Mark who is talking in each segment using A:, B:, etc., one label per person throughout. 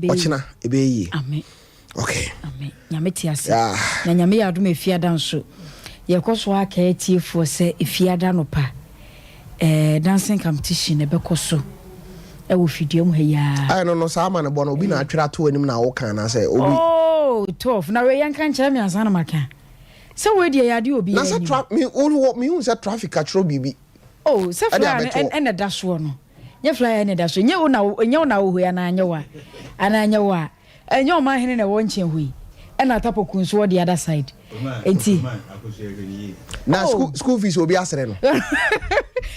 A: ochina ebe yi
B: amen
A: okay
B: amen nyame ti ase na nyame ya adom efiada nso ye koso aka etiefo se efiada no pa dancing competition ebe koso e wo fidie mu ha ya
A: ai no sa ma ne bo no obi na atwera to anim na wo kan na se obi
B: oh tough na we yan kan kire me ansa na maka se we die ya de obi
A: na se me hu se traffic atro bibi
B: oh se fly en da so no nye fly en da so nye na wo ya na anyewa ananyewa enye o ma hene na wo nchen hui na tapo kunso the other side enti
A: na school fees obi asere no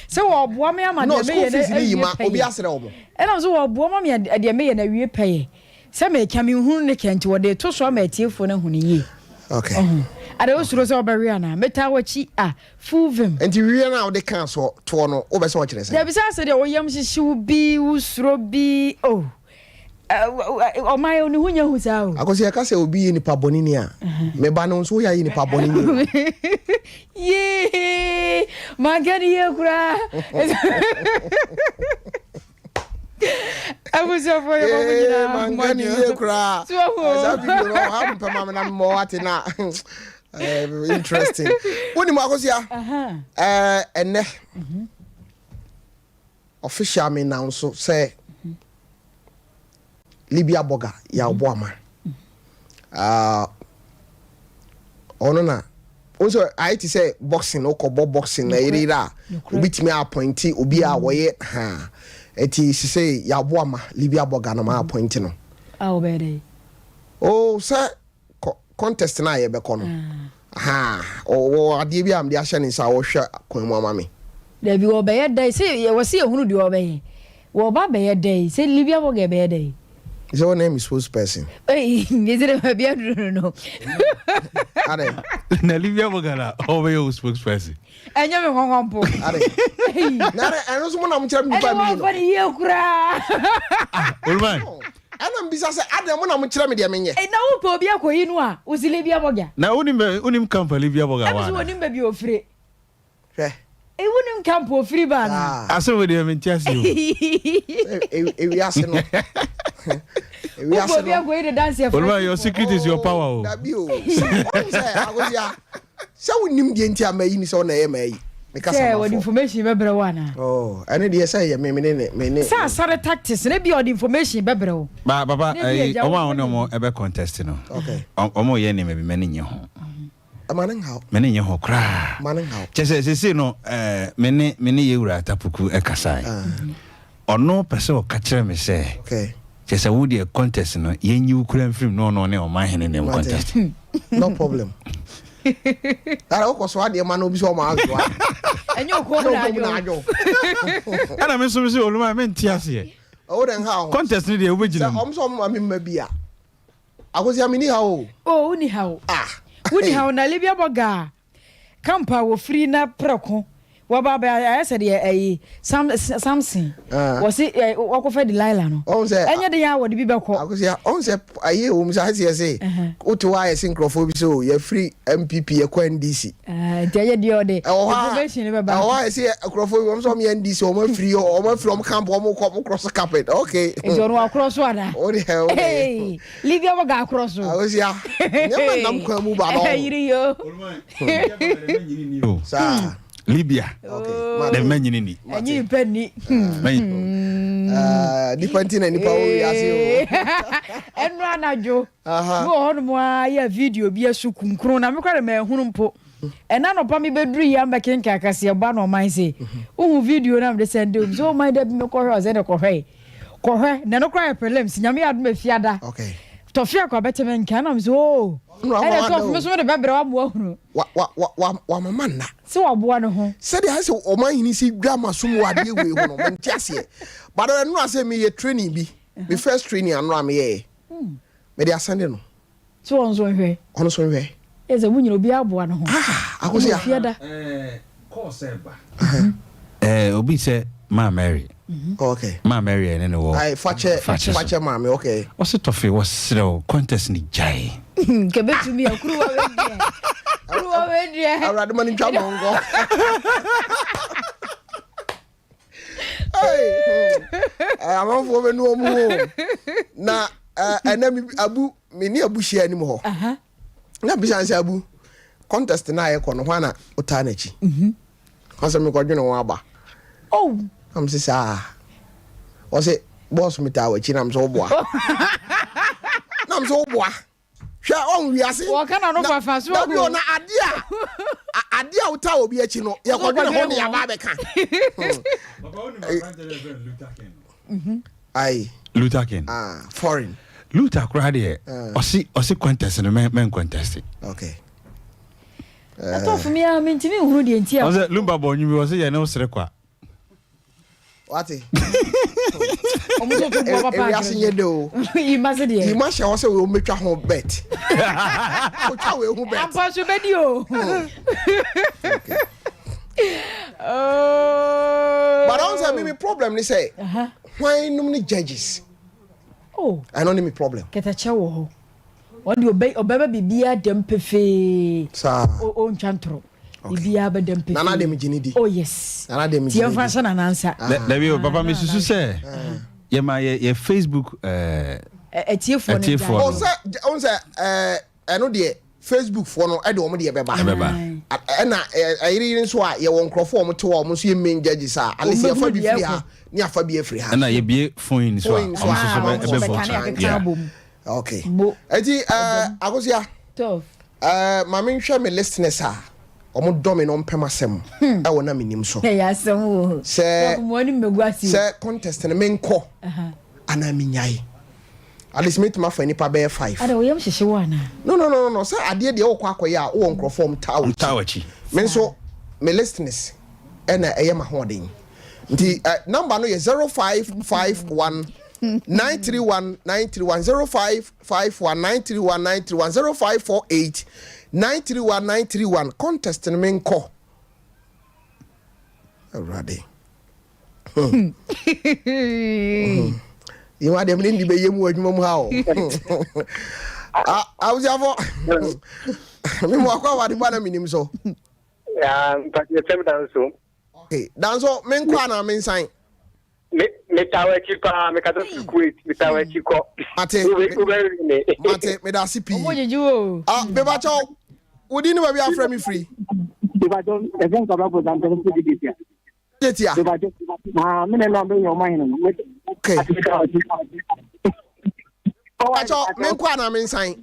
B: so wo boa me ama de me ye
A: na yi ma obi asere wo
B: na so wo boa me de me ye na wie peye se me ka me hu ne kenti wo de to so ma tiefo na hu ne yi
A: okay
B: ada osuro se obere ana meta wachi fuvim
A: enti wie na wo de kan so to no wo be se wo kire se
B: de bi se de wo yam hihye bi usuro bi oh o my oni hunya husao
A: akosi aka se obi ni pa bonini a me ba no so ya ni pa bonini
B: ye magani ye kura abuso for ye
A: magani ye kura za bi no ha mpa ma na mo atina interesting woni mo akosi a ene official me now so say Libya boga ya Aboagye ono na also I to say boxing okobo boxing na irira obitimi appointi obi a woye ha eti say ya Aboagye Libya boga na ma appointi no
B: obede
A: oh say contest na ye be kono o ade bi am de ahye ni sa wo hwe kon mu amame
B: da bi obeye dai say wo se ehunu di obeye wo ba beye dai say Libya boga beye dai.
A: Is your name is spokesperson?
B: Hey, is it a beer? No.
C: Na Libya Bogana, over your spokesperson.
B: I never hung on.
A: I know someone I'm telling you about
B: you.
A: I'm busy. Adam, when I'm telling you, I mean,
B: and now Pobia Coinua was Libya Boga.
C: Now, unim come for Libya Boga.
B: I was him baby of free. It wouldn't come for free ban.
C: I saw with him in Chelsea.
A: We are saying.
B: We are going to dance here.
C: Your secret is your power.
A: So we nim the entire may so na may because
B: what information bebere wana.
A: Oh, and they say me
B: sa sare tactics na be all the information bebere.
C: Baba o wa no mo ebe contest no. Okay. Omo ye ni me be mani nye ho.
A: Amanen how.
C: Mani nye ho kra.
A: Manen how.
C: Chese se no meni ye wura tapuku e kasai. Ono pese o ka kire me se.
A: Okay.
C: Chese wo de contest no ye nyi ukura film no ne o ma hene ne contest.
A: No problem. Ara o ko so ade ma no bi so ma azo.
B: Enyo ko na ajo.
C: Ana me so oluma me ntiase.
A: O den how.
C: Contest ni de wo begina.
A: So ma me ma bia. Akosi amini how.
B: Oh, uni how. Uni how na Libya Boga. Kampa wo free na preko. Wababa I said ye something. Was it walk of Delilah no? Oh say enya de ya wo de bi be ko.
A: Akosi on say aye wo msa say uto wa ye syncrophobia so ye free MPP ye kwa NDC.
B: Dey de ode information be ba.
A: Oh say syncrophobia wo so me NDC o ma free o ma from camp o mo cross carpet. Okay.
B: E do no cross ada.
A: Oh the hell.
B: Hey, Libya Boga cross.
A: Akosi ya. Nyama nam kwa mu ba no.
B: Yiri yo.
A: Sa
C: Libya.
A: Okay.
C: The many ni.
B: Anyi penny.
A: Dipantina ni pa o yase o.
B: Enro anajo. Go on mo ya video bi asukunkron na me kware me hunu mpo. Ena no pa me bedru ya mbeke nka akase ba no man say. Uhu video na me send dem. So my dad me ko hwe ze de ko hwe. Ko hwe na no kware prelims nyame adom afiada.
A: Okay.
B: Tofiakwa beteme nka na me so. Eh so me so de bebre wa mo hunu.
A: Wa mama na.
B: Se wa boa no ho.
A: Se de hase o man hini si dwama so mo ade we ho no mentiase. But no ase me ye training bi. Me first training anu am ye. Me de asande no.
B: So on so hwe.
A: Ono so hwe.
B: Eze munyina obi aboa no ho.
A: Akosi ya.
C: Course eba. Obi se ma Mary.
A: Okay.
C: Ma Mary ene no wo.
A: Ai fache ma me okay.
C: What's it Tofi was contest ni jai.
B: Ke betumi akuruwa we. Akuruwa we.
A: Awrade mani twa mongo. Hey. Amanfo be no mu. Na enemi abu mini abu share ni mo ho na bi san abu contest na ye ko no hwana uta na chi konse me ko dwene won aba
B: oh
A: am se sa o se boss me ta wa chi na so boa na so boa hwa on wi ase
B: wo kana no fa so
A: na bi ona ade a uta obi achi no ye ko dwene ho ne ya ba be kan
C: baba oni my friend Luther
A: ai
C: Luther King
A: foreign
C: Luther crowd here osi contest no men contest
A: okay
B: ato for me am ntimi huru de ntia
C: o se lumba bo nyumi o se ye no sere kwa
A: wati
B: omo so to bo papa
A: e asenye de o
B: yi mase de
A: yi ma hye wo se we metwa ho bet o twa we hu bet
B: ampa so be di o
A: okay
B: oh
A: but on say me problem ni say why no many judges
B: oh
A: I don't need me problem
B: ketache wo ho won de obeba bibia dem pefe
A: sa
B: o ntwantro bibia ba dem pefe
A: nana dem gini di
B: oh yes
A: nana dem
B: ti
A: gini
B: fa so na nansa
C: da bi papa me susu se ye ma ye Facebook
B: etiefo ne
A: on say eno de Facebook for no e de omo de beba na ayiri nso a ye won krofo omo to omo so ye main judges a alisi afa bi free ha ni afa bi free ha
C: na ye bie phone so omo so be vote
A: okay eti akosia
B: tof
A: ma me hwe me listeners a omo dome no mpem asem e wona menim so
B: ya asem wo
A: se
B: mo ni megwasi
A: se contest ne menko ana minyai Alice meet my friend pa be 5
B: ada wo yam hyehye wo ana
A: no say ade de wo kwa akoya wo nkrofom tawachi men so me listeners ena eye ma hoden nti number no ye 0551 931 0548 931 contest ne menko already you are the mini be yemu adwuma mu ha o awuzi afo me mo akwa wadi bana minim so
D: ya mpati tem danso
A: okay danso men kwa na men san
D: me tawe chiko me kato sikuit me tawe chiko
A: mate me da sipi
B: omo jeju o
A: be ba cho wodi ni ba bi afra me free
D: be ba don e gon ka ba bo dan tem digia
A: tetia
D: be ba jo na me no be yo man no
A: okay acho men kwa na men san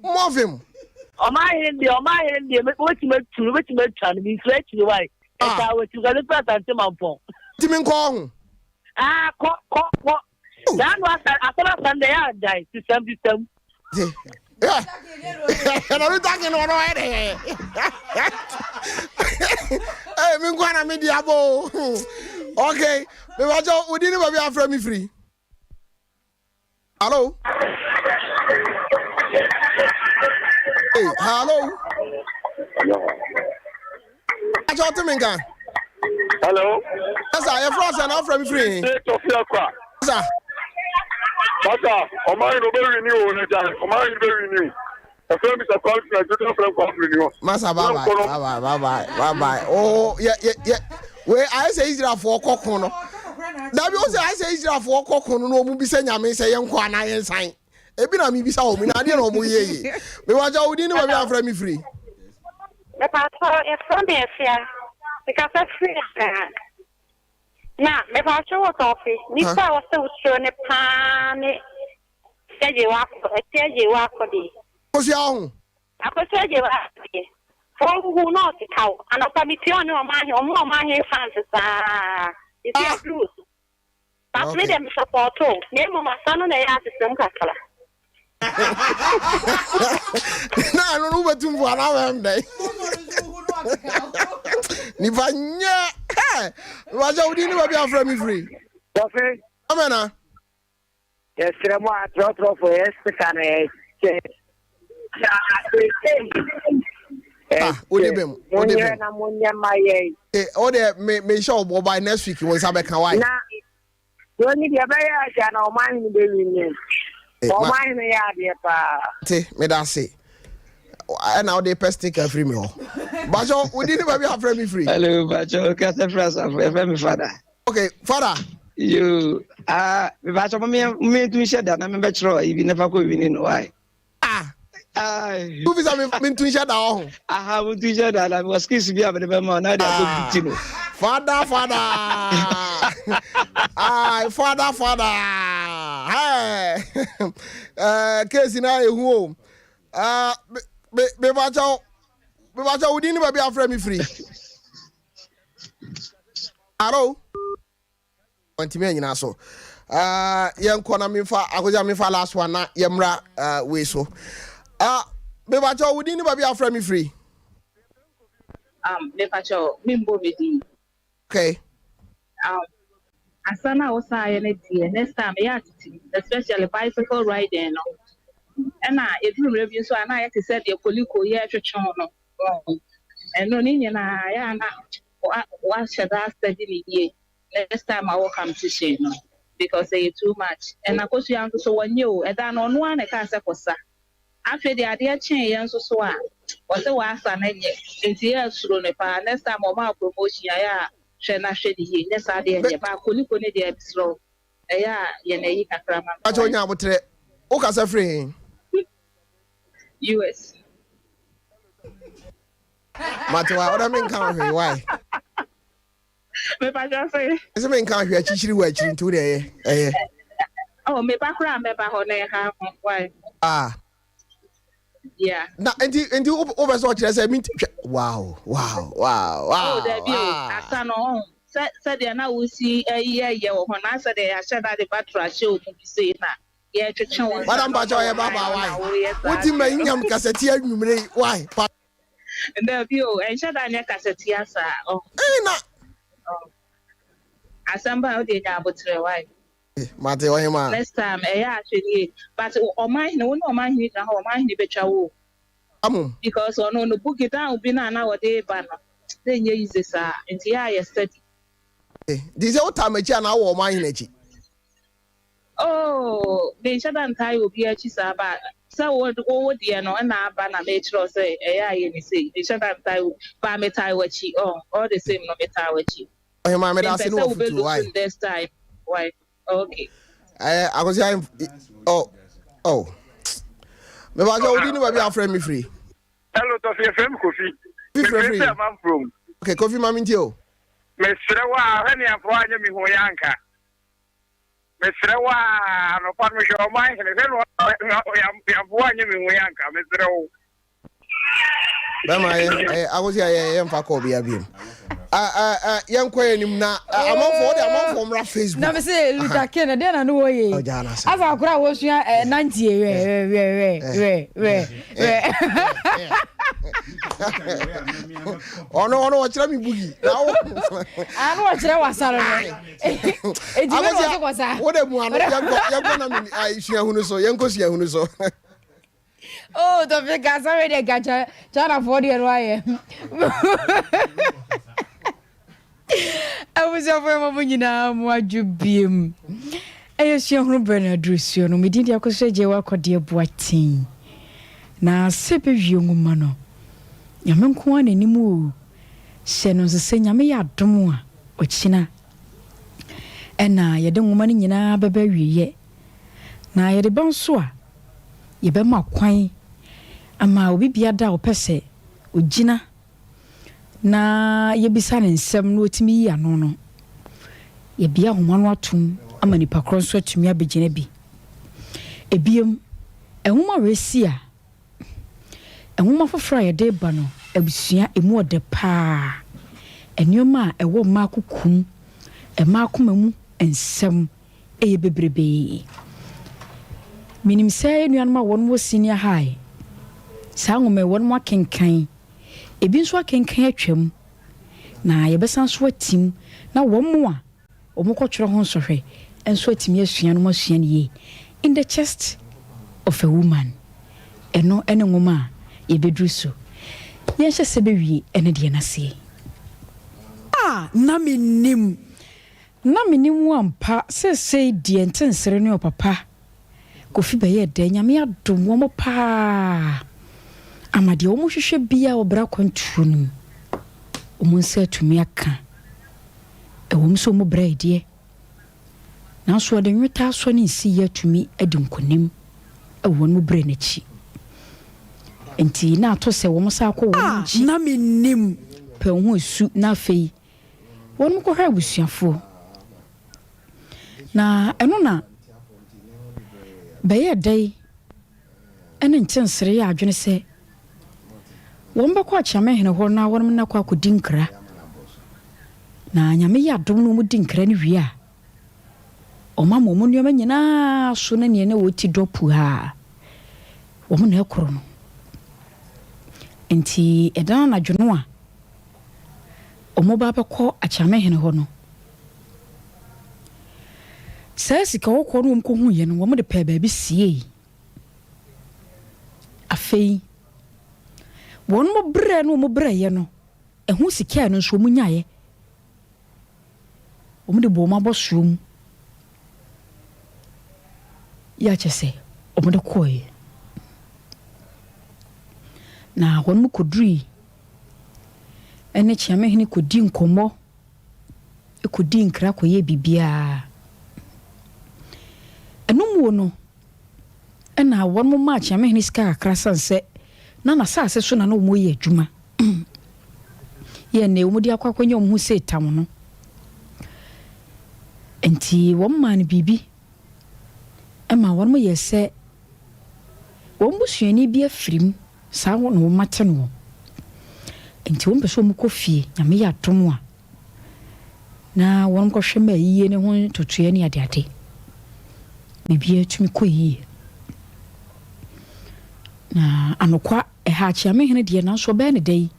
A: move him
D: o ma here ndi me weti me twa me stretch ni why e ka weti ga le present manpon
A: timin ko hu
D: ko dan wa asara Sunday ya dai system
A: yeah na we talking no eh eh min kwa na me diabo okay me ba jo udi ni ba bi afra me free hello hey hello ajo timinga
D: hello
A: asa ya frost na afra me free
D: Tofiakwa
A: asa
D: Bata, Omar no be renew na ja. Omar no be renew. The film is a conference, the film conference.
A: Masa bye. Oh, yeah. We I say Israel for kokon no. Da bi o say I say Israel for kokon no mu bi say nyame say yen kwa na yen san. E bi na mi bi sa o mi na de no mu ye. Me wa ja odi ni ba bi afra mi free.
E: The pastor is from the area. Because that's free. Na me pa cho wo office ni pa wo se wo ne pa ne teje wa ko di
A: O si ahun
E: akoseje wa di fo hu no ti kaw ana pa mi ti on o ma he fans sa iti blues but me dem support o ne mo ma sanu na ya system kakala
A: na no betum fu ana wem dai ni vanya waja udi ni ba bi afra mi free
D: Tofi,
A: amena
D: yes, mo atro for yes kana
A: odi bem
D: na munya maye
A: ode me show bo by next week won sabe kan why
D: na yo ni dia ba ya ja na o man ni be ni o man ni ya dia pa
A: te me da say and now they pest take free me. Bajo, we didn't have me free.
F: Hello, Bajo, Casa Frasa, FM father.
A: Okay, father.
F: You but me to share that I'm better even never go in why.
A: Who is I mean to share down?
F: I have to share that I was kissing you about the man.
A: Father. Father. Hey. Case in I home. Me bacha within be a friend me free. Hello. Continue nyina so. Yen kona me fa agoja me fa last one na yemra we so. Me bacha within be a friend me free.
G: Me bacha mimbo me.
A: Okay.
G: Asana osa next time especially bicycle riding no. And it room review so I to said the koliko ye twetwon no. And no ni na ya na what should I study here next time I will come to say no because they too much and I go to young so one you and then on one I can't say kosa after the idea change yan so what the was an in tears through next time or my promotion ya shena hwedi yes ade enye ba koliko ne de ebisro eya ye na yi kakra ma
A: acho nya abotre o ka sa free
G: US
A: Matwa oda men kan hwe why
G: me pa ja say
A: ese men kan hwe chichiri wa chiri ntu de
G: oh me pa kra me ba ho na ha why yeah
A: na enti over so kire say wow oh
G: there be asano said they na we see ye wo ho na said they said that the battery show to be say na ye twetwe
A: madam bacho ye baba why what you mean nyam kaseti anwumre why
G: and there be oh and said that na kaseti asa oh
A: na
G: asamba o de ja abotre why
A: mate o hima
G: next time actually but o man no man ni na o man ni betwa wo because ono no book it down bi na na wo de ba no dey nye easy sa enti ya study
A: this o time echi na wo man ni echi
G: oh dey shadan tai obi echi sa ba sa wo de no na aba na me tro say ye ni say dey shadan tai ba me tai wachi all the same no me tai wachi
A: o hima me da se no futu why
G: this time why okay
A: I was saying oh me ba go dinu ba bi aframe me free
H: hello Tofiakwa Kofi
A: free
H: I'm from
A: okay Kofi mami ntio
H: me srewa hani afo anya mi ho yanka me srewa no pa me show mai ne se no afo anya mi ho yanka me srewo
A: ba ma I was here mfa ko bia biem yan kwaye nim na amon for Facebook
B: na me say Luther King na dey na no ye asa akura wo sua 90 we
A: ono wo kira mi bugi na wo
B: anu wo kira wasaro no ejime wo ko sa
A: wo de mu anu yanko na mi sua hunu so yanko sua hunu so
B: oh Tofiakwa sorry de gacha chana for the roye I was over manyina mo adwubiem ayesua hunu Bernardusio no medin dia koseje wa kode boatin na sebe wienguma no nyame nko ananimu se no se nyame ya dom a okina ena yede nguma no nyina baba wiye na yede banso a yebe makwan ama obi bia da opese ogina na yebisa ne nsem no otimi ya no no ye bia homa no atum ama nipa kronso atumi abegina bi ebiem ehoma resi a ehoma foforo ye de ba no abusua emu ode pa enioma ewo makokum emakomamu ensem eye bebrebe Menim say nuanma won wo senior high sa ngome won mo kenkan ebi nso akenkan atwam na yebesan so atim na wo mo a omukotwere ho nsohwe enso atimi asua no masua ne in the chest of a woman eno ene ngoma yebedru so yenhye sebewie ene de na se na menim ampa se de entensere ne opapa Kofi beye de nyame adom wo mo pa amade wo mo hwehwe bia obra kwantuo no wo mo nsa atumi aka ɛwom so mo bra idie na so de nweta so ne si ya tumi adi nkonim ɛwɔ no bra n'akyi enti na ato sɛ wɔn sa akɔ wɔn nkyi
I: na menim
B: pɛ ho su na afei wɔn ko hwɛ abusuafo na ɛno na bɛyɛ dai ɛne nkyɛnsere yɛ adwene sɛ wɔn bɛkɔ akyame hene hɔ na wɔn na kɔ akɔdi nkra na nyame yɛ adom no mu di nkra ne wie a ɔma mo mu nneɛma nyinaa so na ne wɔti dɔpu ha wɔn na ɛkoro no enti ɛdan na dwono a ɔmo ba bɛkɔ akyame hene hɔ no sɛ sika wɔkɔ no wɔn hu yɛ no wɔn de pɛ baabi sie afei wɔn mo brɛ no mo brɛ yɛ no ɛho sika no nso mo nyaayɛ wɔn de bɔ ɔmo abɔ suom ya kyɛ sɛ wɔn de kɔɛ na wɔn mo koduri ɛne kyame hene kodi nkɔmmɔ ekodi nkra kɔyɛ bibia ɛnum wo no ɛna wɔn mo ma kyame hene sika kakra sanse na na saase so na no mo yɛ adwuma yɛ ne wɔn de akwakwanya wɔn ho sɛ tam no enti wɔn ma ne bibi ɛma wɔn mo yɛ sɛ wɔn busuani bi afirim saa wɔn no mate no enti wɔn pɛsɛ wɔn kɔ fie nyame yɛ atom a na wɔn kɔhwɛ ma yie ne ho totoɛ ne ade bibi atumi kɔ yie na anokwa ɛha kyame hene deɛ na so bɛ ne dai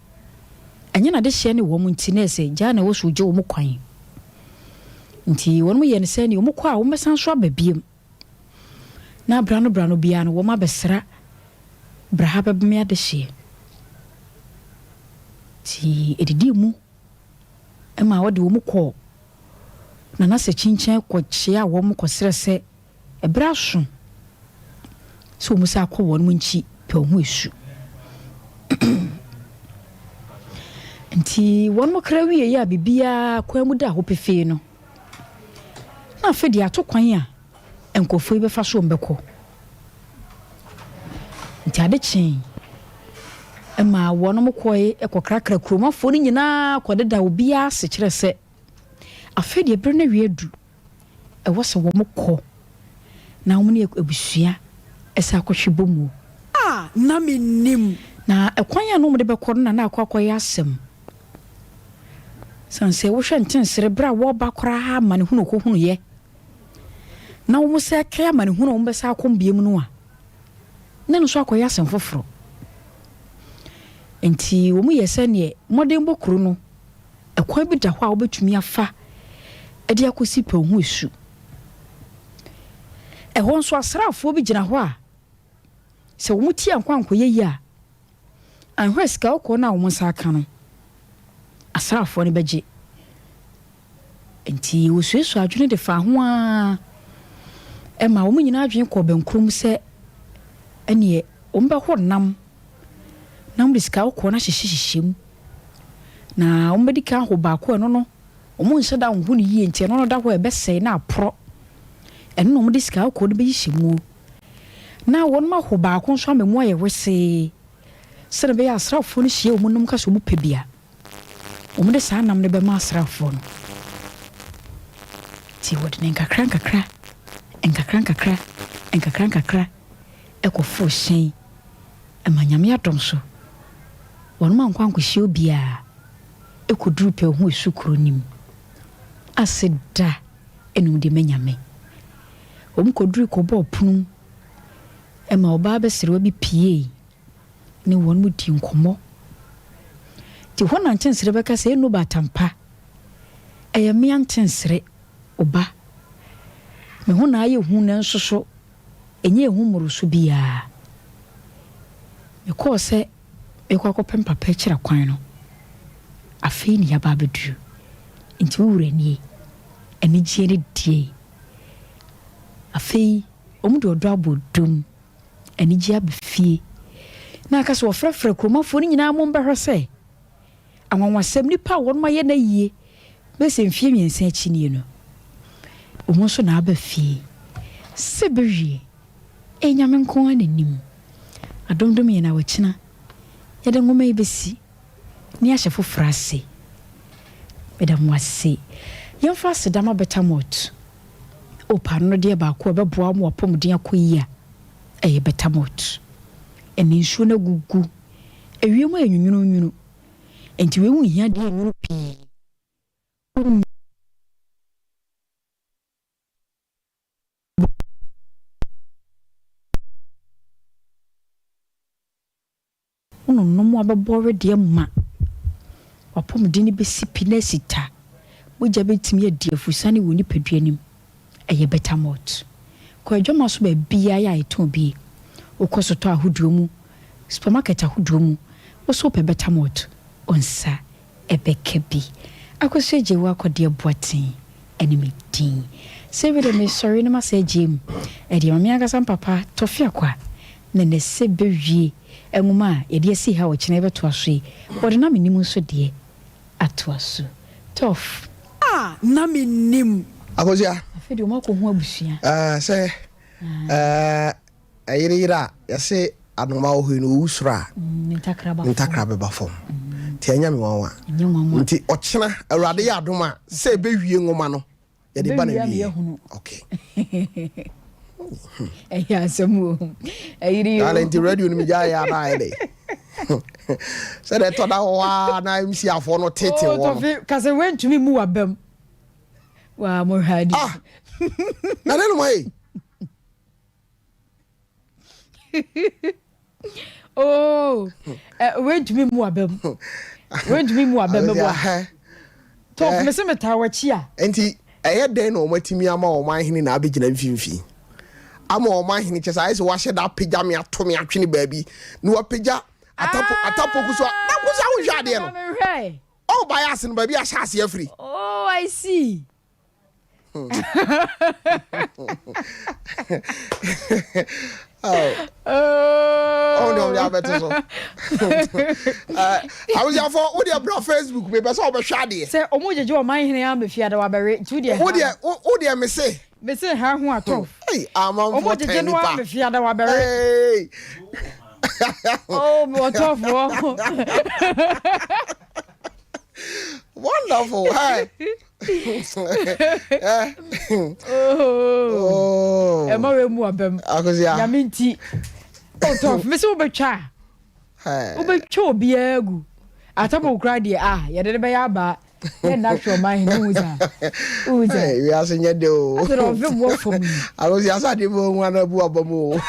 B: ɛnyɛ na de hyɛ ne wɔn nti na ɛsɛ gya na wɔ so gye wɔn kwan nti wɔn mo yɛ ne sɛ ne wɔn kɔ a wɔn bɛsan so aba biem na brano bia no wɔn abɛsra braha bɛbɛm ade hyɛ ti edidi mu ɛma wɔde wɔn kɔ na na sɛ kyinkyin kɔ kyea wɔn kɔ srɛ sɛ ɛbra so so wɔn sa akɔ wɔn nkyi pɛ ho esu nti wɔn mo kra wie ya bibia kwan mu da ho pefe no na afɛ de ato kwan a nkɔfo bɛfa so mbɛkɔ nti ade kyen ɛma wɔn mo kɔe ɛkɔkrakra kuromafo no nyinaa kɔdeda obia se kyerɛ sɛ afɛ de bere na wie du ɛwɔ sɛ wɔn kɔ na wɔn ne abusua ɛsɛ akɔhwe bomu
I: na menim
B: na ɛkwan a no mo de bɛkɔ no na akɔyɛ asɛm sanse wo hwɛ ntensere bra wo ba kora ma ne hunu ko hunu ye na wo sɛ kra ma ne hunu wo bɛsa akombiem no a na no so akɔyɛ asɛm foforo enti wo mu yɛ sɛ ne modern bokuru no ɛkwan bi da hɔ a wo betumi afa ɛde akosi pɛ ho esu ɛhɔ nso asrafo bi gyina hɔ a sɛ wo mu tie ankwankɔyɛ yi a anhwɛ sika wokɔ na wo nsa aka no asrafo ne bɛgye enti wo suesu adwene de fa ho a ɛma wo mu nyina adwene kɔ bankrom sɛ ɛne wo mbɛhɔ nam na wo sika wokɔ na hyehyem na wo mbɛdi ka ho baako ɛno no wo mu nhyɛ da ho ne yie enti ɛno no da hɔ ɛbɛsɛe na aporɔ ɛno no wo de sika wokɔ no bɛyi hyɛmu na wɔn ma ho baako nso amemu ayɛ wese sɛ ne bɛyɛ asrafo no hyia wo mu nom ka so mu pɛ bia wo de saa nam ne bɛma asrafo no ti wɔde ne nkakra ɛkɔfo hyɛn ɛma nyame adom so wɔn ma nkwa nkɔhyia obia ɛkɔduru pɛ ho esukuro nim ase da ɛnum de manyame wɔn kɔduru kɔbɔ punu ɛma ɔbaa bɛsere bi pie ne wɔn mu di nkɔmmɔ ti hɔ na nkyɛnsere bɛka sɛ ɛnu batampa ɛyɛ mmea nkyɛnsere ɔba me ho na ayɛ hu na nso so ɛnyɛ ehu mmoro so biara mekɔɔ sɛ mekɔ akɔpɛ mpapa akyira kwan no afei ne yɛba abɛduru nti wowura nie anigye ne die afei ɔmo de ɔdɔ abɔ dom anigye abɛfie na aka sɛ wɔfrɛfrɛ kuromafo no nyinaa mo mbɛhwɛ sɛ anwanwasɛm nipa a wɔn ma yɛ na yie bese mfie mi ensa chi ni no omo so na aba fie se bewie enyame nko ananim adomdom ye na wachina yede ngoma ibesi ni ahye fofrase beda mwase yemfa sedama betamot opa no de ba ko beboa mo apomden akoyia eye betamot eni nsuo na gugu ewiem anyununu enti we hu hia de nyunu pi uno no mo abebore de ma apomden besi pinasita moja betimi adiafusane woni paduanim eye betamot ko adwama so ba bia ya eton bi okosoto ahoduo mu supermarket ahoduo mu wo pe betamot onsa ebeke bi akoseje wa akode boatin enemy din se we de me sorry na masaje mu e de mami agasa papa Tofiakwa na ne se bewie enwuma ye de si ha wo kine beto aso yi wo de na Menim so de ato aso tof
I: na Menim
A: akozia
B: afedi o mako ho abusua
A: say ayira ya se anoma o hu no usra ntakra ba fom ti anya me wanwa nti ochena awrade ya adoma se be wie ngoma no ya de ba na wie okay
B: ya samu ayiri
A: talent radio ni meja ya na ele se de to da wa na MC afo no tete wo
B: cause went to me mu abam wa mo hadi
A: na le no mai
B: oh went to me mu abam to me se meta wachi a
A: enti eye den no matimi ama o man hini na abegina mfimfi ama o man hini chesa ise wa hye da pagya me ato me atwene baabi ni wa pagya atapo kuso na kuso wo hwa de no oh bias no baabi a hase afri
B: oh I see
A: oh no ya better so I was for what your bro Facebook me be so be hwa de
B: say omojeje o man hene am fia da wa bere tu de
A: wo de me say
B: ha ho ato
A: hey amam for
B: omojeje no am fia da wa bere hey oh what of
A: wonderful hey
B: oh e ma we mu abam
A: akozia
B: ya minti oh tof me so betwa obetwa obi agu atabo kra de ya de be ya ba na hwo man ni uza
A: we asenye de o
B: atoro ve bo fom
A: akozia sa de bo nwa na bu abamu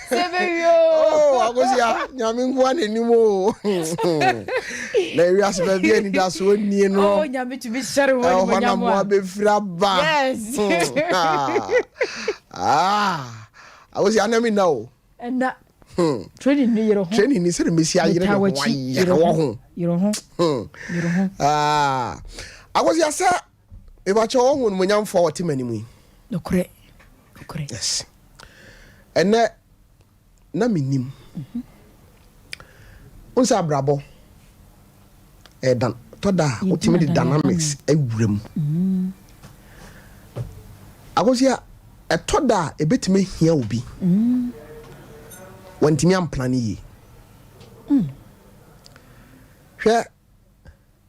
B: Severio.
A: Oh, agosia nyame ngwa nenimo. Na wi asbe bia ni da so nie no.
B: Oh, nyame to be share won mo nyamo.
A: Mo be fira ba.
B: Yes.
A: Agosia na mi na o.
B: Enda. Training ni yero ho.
A: Training ni se mesi ayire ho ho.
B: Yero ho.
A: Agosia sa e ba cho ho mo nyam 40 manimu.
B: Dokore.
A: Yes. And na Menim. Unsa brabo. Dan toda ultimate dynamics ewurem. Agosia toda ebetime hia obi. Wantimi am plan yi. Hwe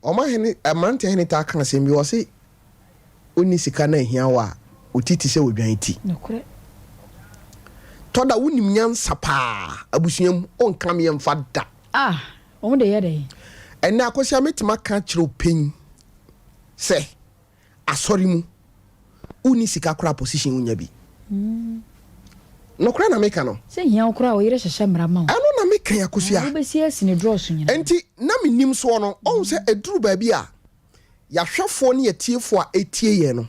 A: oma hene amante hene ta kan asem bi wo se oni sika na hia wa otiti se odwan ti
B: nokore
A: toda wonim nyansa pa abusuam onkam ye mfa da
B: omo de yede
A: ena akosia metima kan kire open se asori mu oni sika kura position unya bi nokora na meka no
B: se hia okura o yire hyehyɛ mrama
A: ano na meka yakosia
B: wo besi asine draws nyina
A: enti na Menim so no on se eduru ba bi a ya hwefo ne yetiefo a etie ye no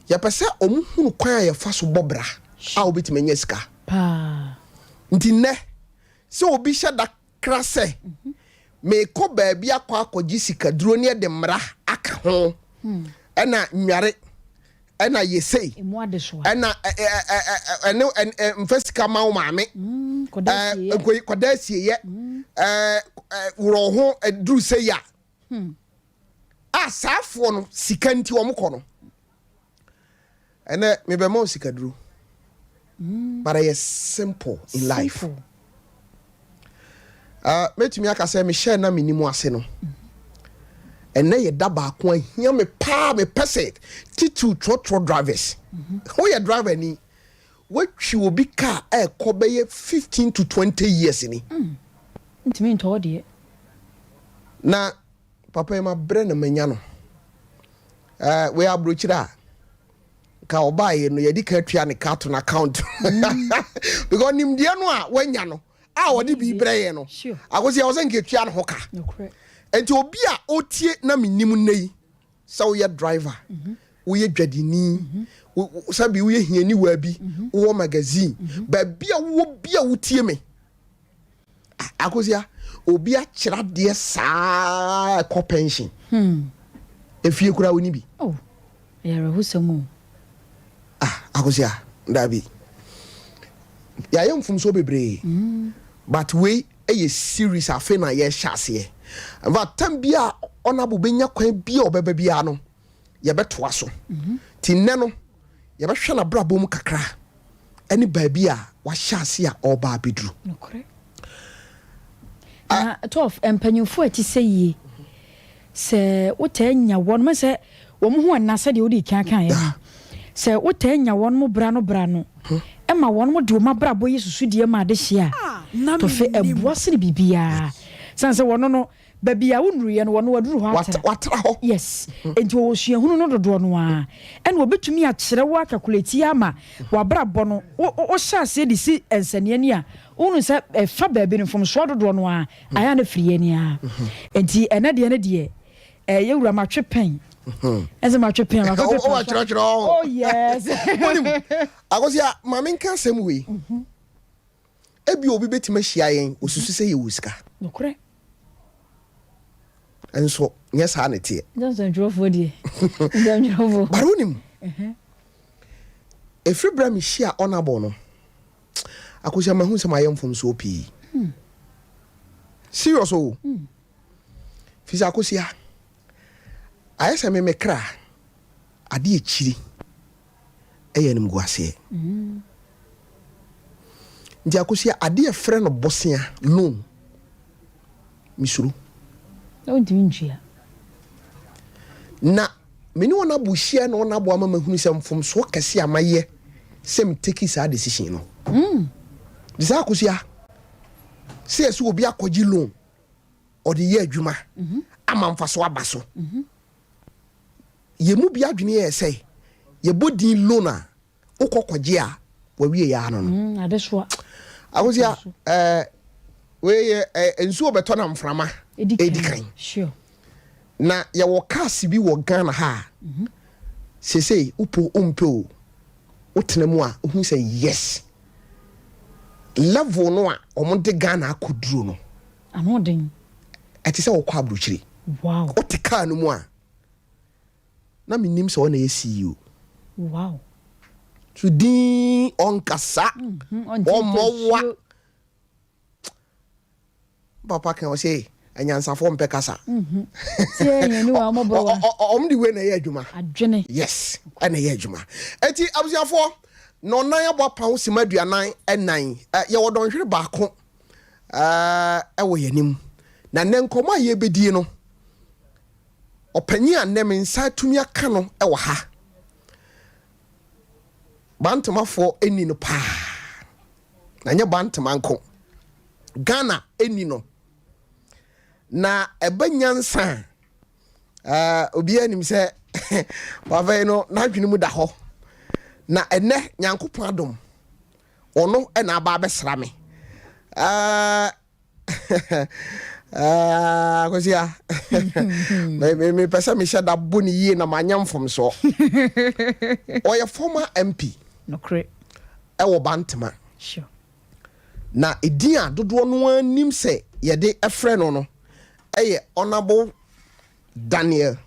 A: ya pese omuhunu kwan ya fa so bobra a obetime nya sika
B: pa
A: nti ne se obi hye da krase me ko ba bi akwa akogi sika duro ne de mra aka ho ena nware ɛna yɛ sei ɛna mfa sika ma wo maame kɔda asieyɛ worɔ ho duru sei a saafoɔ no sika nti wɔn kɔ no ɛnɛ mebɛma wo sika duro but ɛyɛ simple in life mɛtumi aka sɛ mehyɛ na menim ase no ɛnɛ yɛ da baako ahia me paa me pɛsɛ titu trotro drivers woyɛ driver ni watwi obi car ɛkɔ bɛyɛ 15 to 20 years ni
B: ntimi ntɔ deɛ
A: na papa ma brɛ na manya no we abrochira ka obaye no yɛdi ka tua ne ka to na account because nimdeɛ no a wanya no a wɔde bi brɛ yɛ no akosi ya wɔsɛ nke tua no ho ka enti obi a otie na menim nei sɛ woyɛ driver woyɛ dwadini sabi woyɛ hiani wa bi wo magazine ba bia wo bia wotie me akosi ya obi a kyerɛ deɛ saa kɔ pension efie kura woni bi
B: yɛrɛ husɛmu
A: akosi ya ndabi ya yɛ mfumso bebree but we ɛyɛ series afe na yɛ hyase ava tambia onabo benya kwan bia obeba bia no yɛbɛtoa so ti nne no yɛbɛhwɛ na brabo mu kakra ɛne baabi a wahyase a ɔba abeduru
B: tof empanyufo ati sɛ sɛ wotanya won me sɛ wo mo ho anasa de wodi kan kan yɛ sɛ wotanya won mo bra no ɛma won mo de wo mabrabo yesusu de ma de hye a tofe ɛboa sene bibia sanse wono no babia wonruye no wono waduru ho
A: watra ho
B: yes enti wo suahunu no dodo no a ɛna obetumi a kyerɛ wo calculate ama wabrabo no wo hyase de si ensane ni a wonu sɛ fa baabi no from so dodo no a aya na friye ni a enti ɛna de yewura matwe pen eze matwe pen oh yes
A: akosi a mame nka asɛm we ebi obi betima hia yɛn osusu sɛ yɛ wuska
B: nokore
A: enso nyɛ saa ne tie
B: johnson drofo die johnson
A: baronim efri bra mi hia honorable no akosi ma hu sɛ ma yɛmfom so pii serious o fisa akosi a ayesa me mekra ade ekyiri eyenim guase ndi akosi ade e frɛ no bosia loan misuru
B: o ndinjia
A: na meni wona buhia na wona boa mama hunu sɛ mfom so kase amaye sɛ mteki saa decision no disa akosi a sɛ so obi akɔgi loan ɔde yɛ adwuma ama mfa so aba so yemu bia adwene yɛ sɛ yebodi loan a ukɔkɔgye a wawie ya no no
B: adesoa
A: akosia we ensuo beto na mframa edikan
B: sure
A: na ye wo cars bi wo Ghana ha sesei upo umpo utenemu a hu say yes level no a omonde Ghana akuduro no
B: anoden
A: ati se wo kwa abrochiri
B: wow
A: ote car no mu a na minim se wona ye CEO
B: wow
A: to din onkasa omowa papa kan o say anyansafo mpe kasa
B: tie nyani wa mobro
A: omdi we na ye adwuma
B: adwene
A: yes ana ye adwuma eti abusiafo no nan abo pawo simaduanan enan ye wodon hwere baako ewo yanim na nenkomo aye bedie no opanyi anem nsa tumi aka no ewo ha Bantama for eni no pa na nye Bantama nko Ghana eni no na ebanyansa obi anim se bave no na adwene mu da ho na ene nyankopon adom ono e na aba besra me kosia me pesa me shada boni yi na manyam from so oya former MP
B: nokre
A: ewo Bantama
B: sure
A: na edia dodo no anim se yede efre no no eye honorable Daniel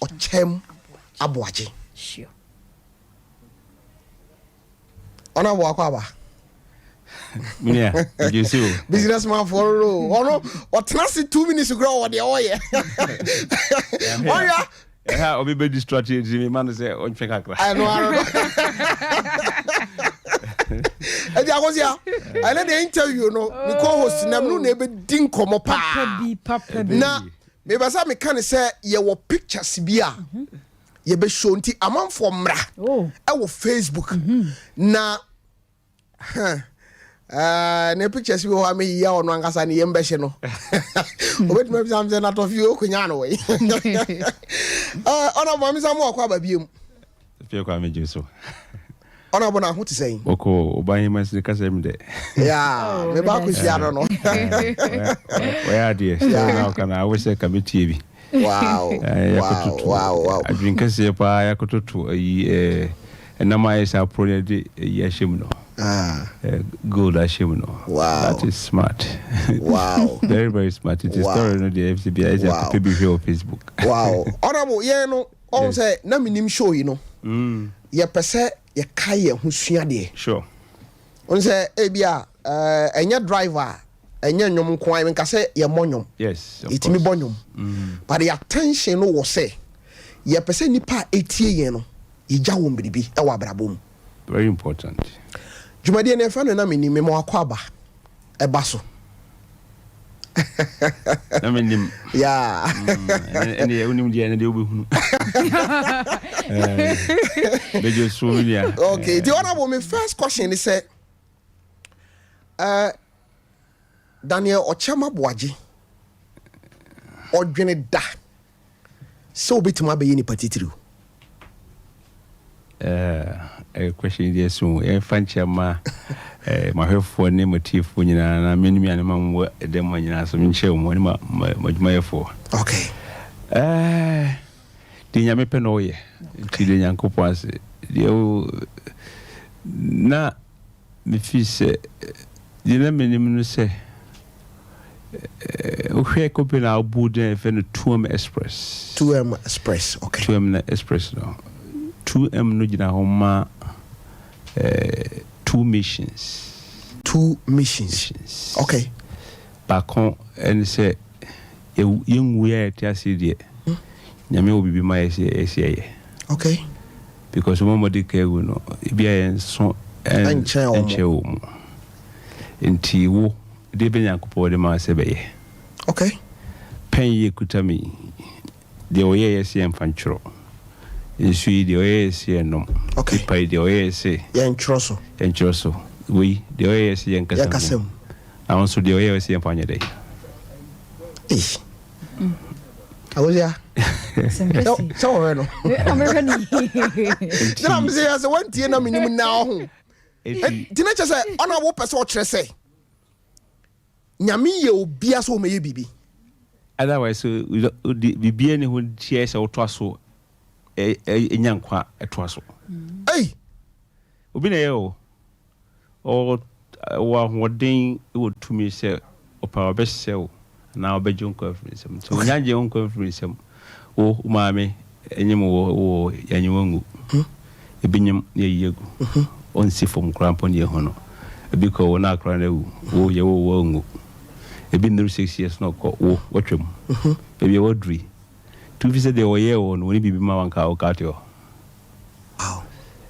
A: Okyem Aboagye
B: sure
A: Ona Aboagye.
C: Minia, you see.
A: Businessman for ono otenase 2 minutes grow what the oye. Oh yeah.
C: Yeah, obi be distracted me man say on kakra.
A: I know. I was here. I let the interview no me co-host na no na be din komo pa.
B: Papa
A: Na me ba sa me kan say ye wo pictures bia. Ye be show nti amanfo mra. Oh. E wo Facebook. Na ne pictures we ho me ya ono ankasa ne yembe hye no. Obet me sam say na Tofio kunya no we. Ona bo me sam wo kwa ba biem.
C: Tofiakwa me jeso.
A: Ona bo na ho te say.
C: Oko oban ma se kasa mi de.
A: Yeah, me ba ku sia no.
C: Where are now can I wish I can be TV.
A: Wow. Wow.
C: I drink a sip I could to and now my is our project Yashimno. Good Ashimno.
A: Wow.
C: That is smart.
A: Wow.
C: Very, very smart. It is story no the FCBI is a people here on Facebook.
A: Wow. Honorable, yeah, no, all say, na Menim show, you know. Ye pese ye kaye ho sua de.
C: Sure.
A: On say ebia enya driver enya nyom kwan me kase ye monyom.
C: Yes.
A: Itimi bonyom. But the attention no was say ye pese nipa etie ye no ye gya wo mbiribi e wa brabom.
C: Very important.
A: Jumadi na fa no na Menim me mo akwaba e baso.
C: Na Menim.
A: Yeah.
C: And the unim dia na de obehunu. Bejo so media.
A: Okay, the honorable my first question is Daniel Okyem Aboagye odwene da so betima be ni patitiru.
C: A question there so e fanchama my hefo ne motifo nyina na Menim ya ne mam dem nyina so nche mo ne ma yefo.
A: Okay.
C: Di nyame pe no ye ti de nyankopo ase de na me fi se di na Menim no se o hwe ko pe na abu de fe no 2M Express.
A: 2M Express, okay.
C: 2M Express no. 2M no gina homa 2 missions.
A: 2 missions. Okay.
C: Bakon and say young we are tiasi de. Nyame obibi ma ese. Okay. Because mama de ke we no bia en so en che o mu. Enti wo de be nyakopo de ma se be ye. Okay. Pen ye kutami. De oye ese en fanchro. Insu de oye ese enom. Okay. Pai de oye ese. Ya enchroso. Enchroso. Oui, de oye ese en kasam. Ya kasam. Awon de oye ese en fanya de.
A: Awozia. So we no. American. Then I'm say as one tie na Menim na ho. Tina che say ona wo pese o kire say. Nyame ye obia so me ye bibi.
C: Otherwise so bibi any ho tie say o to aso enyankwa eto aso. Hey. Obi na ye o wa hodin wo tumi say opa obesel na obejon conference so nyaje on conference o maame enyem wo yanyewangu ebinyem ye yegu on sifom krampon ye hono ebiko wo na akra na wo ye wo ngu ebi ndru 6 years no ko wo watwem ebi wo dri tu fi se de wo ye wo no ni bibi ma wanka o katio wow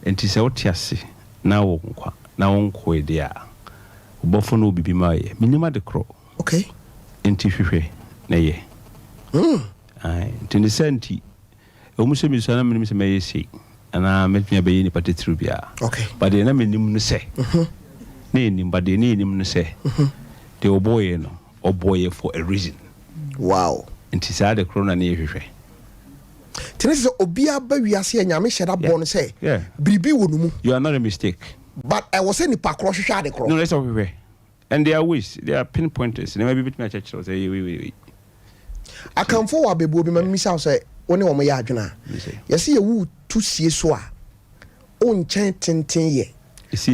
C: enti se otiase na wo nkwa na wo nko e dia obofo no bibi ma ye minima de kro. Okay. Enti hwehwe na ye ai tindi senti o muso mi so na Menim se me sei ana metnya be ni patetiru bia. Okay. But na Menim no se na enim but na enim no se the oboye no oboye for a reason. Wow. Enti sa de krona na ye hwehwe
A: tenese obia ba wiase nyame hyeda bon say bribi wonumu.
C: You are not a mistake.
A: But I was saying nipa kro hwehwe ade kro.
C: No, let's hwehwe. And they are ways, they are pinpointers. They may be bit my church or say, we.
A: I come forward, baby, be my miss house, only one my yardina. You see, you 2 years so. On 10 ye.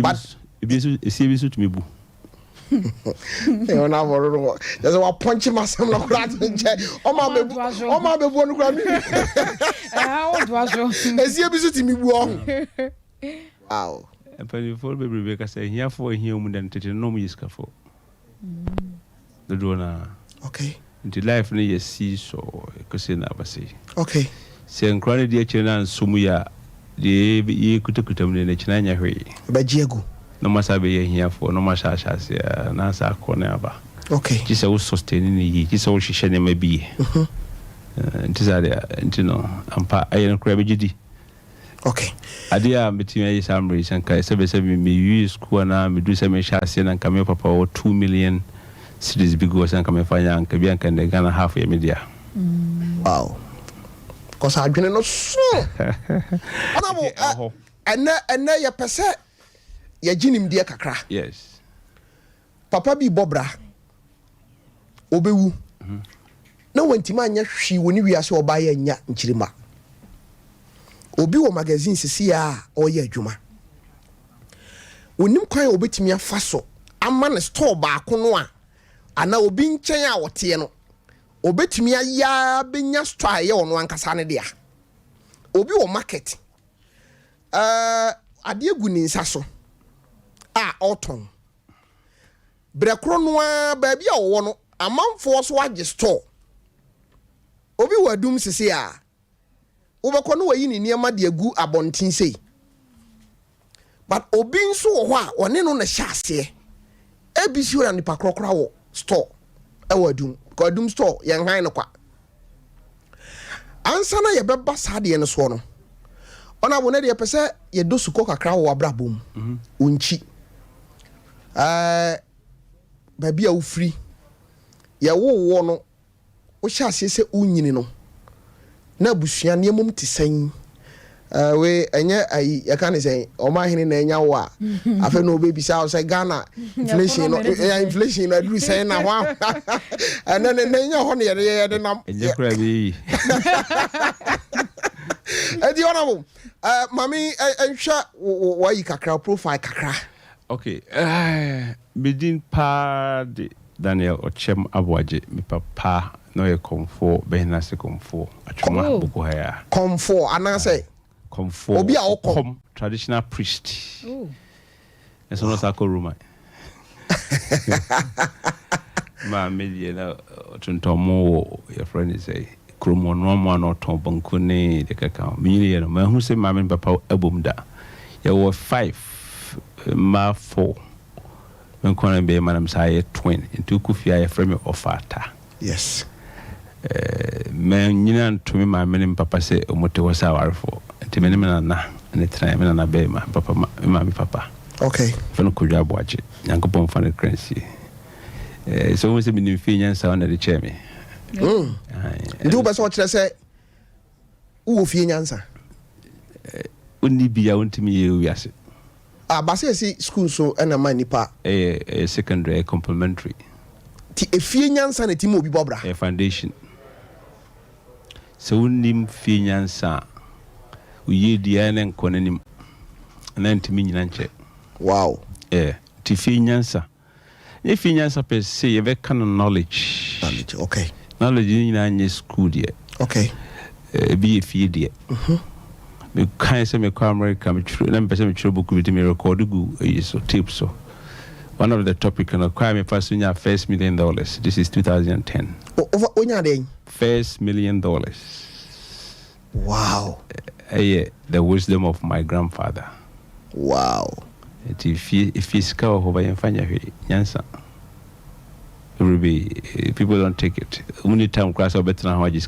A: But it's a to me, boo. There's a punch myself. Oh, my baby, one grab me. How was you? As you visit me, wow.
C: for baby because here for him than to no music for the donor.
A: Okay.
C: Into life near sea so Cosina Abasi.
A: Okay.
C: Saying chronic dear China and Sumuya, the ye could take them in the China way.
A: Bajiego.
C: No must be here for no much as Nasa Cornaba.
A: Okay.
C: Just also sustaining ye, just all she shall may be. And you know, I am crabby.
A: Okay.
C: Adia between some reason, Kai 77 me use school now, me do some chassis and come up about 2 million cities because and come and find young Kabian can they gonna half a media.
A: Wow. Because I've been not so. And now your percent, your jinim dear kakra.
C: Yes.
A: Papa be Bobra. Obewu. No when Timanya she when we are so by a nya in Chirima. Obi wo magazine sisi a oye adwuma onim kwan obetimi afaso ama ne store ba ko no a ana obi nchen a wote no obetimi aya benya store ye ono ankasa ne dia obi wo market ade egu ni nsaso a autumn brekro no a ba bia wo no amanfo so age store obi wadum sisi a ubekọ no wayi ni niema de agu abontin sei but obi nso wo ho a one no na hyase ebisi ora nipa krokra wo store e wadum ko adum store ye han no kwa ansa na ye beba sade ne so no ona bo na de pese ye do suko kakra wo abrabom unchi ba bia wo free ye wo no wo hyase se unyini no na busua ne mum ti san we enye ayi ya kan say o ma hene na enya wo a afa no be bisa o say Ghana inflation no inflation na dru say na ho ana na enya ho ne ye de nam
C: enye kra bi
A: edi onabo mami enhwa wo yi kakra profile kakra.
C: Okay, bedin pa de Daniel Okyem Aboagye mi papa no ye komfo behna se komfo atwoma buko haya
A: komfo anase
C: komfo
A: obi a okom
C: traditional priest eso no sako ruma ma media na tuntomo your friend say kromo no mo no ton banku ne de kaka mi ye no ma hu se ma me papa abomda ye wo 5 ma 4 when kwana be manam say twin into kufia ye frame ofata.
A: Yes.
C: Men nyina ntumi ma Menim papa se omote wasa warfo nti Menim na ne try me na be ma papa ma mi papa.
A: Okay.
C: Fano Okyem Aboagye Nyankopon fa ne kransi so we se Menim fi nyansa na de cheme
A: ndu ba so kire se wo fi nyansa
C: onni bia wontimi ye wiase
A: ba se si school so na ma nipa
C: secondary complementary
A: ti efie nyansa na ti mo obi bobra
C: foundation so unim fi nyansa uye dia na nkonanim na ntimi nyina nche.
A: Wow.
C: Ti fi nyansa ye fi nyansa per se ye be kan knowledge.
A: Okay.
C: Knowledge nyina nye school die.
A: Okay.
C: Bi fi die. Me kan se me kwa America me true na mpese me true book bi me record gu so tape so one of the topic and acquire me first $1 million. This is 2010.
A: Over onya
C: $1 million.
A: Wow.
C: The wisdom of my grandfather.
A: Wow.
C: If you scour over and find your answer, people don't take it. Only time class or better than how you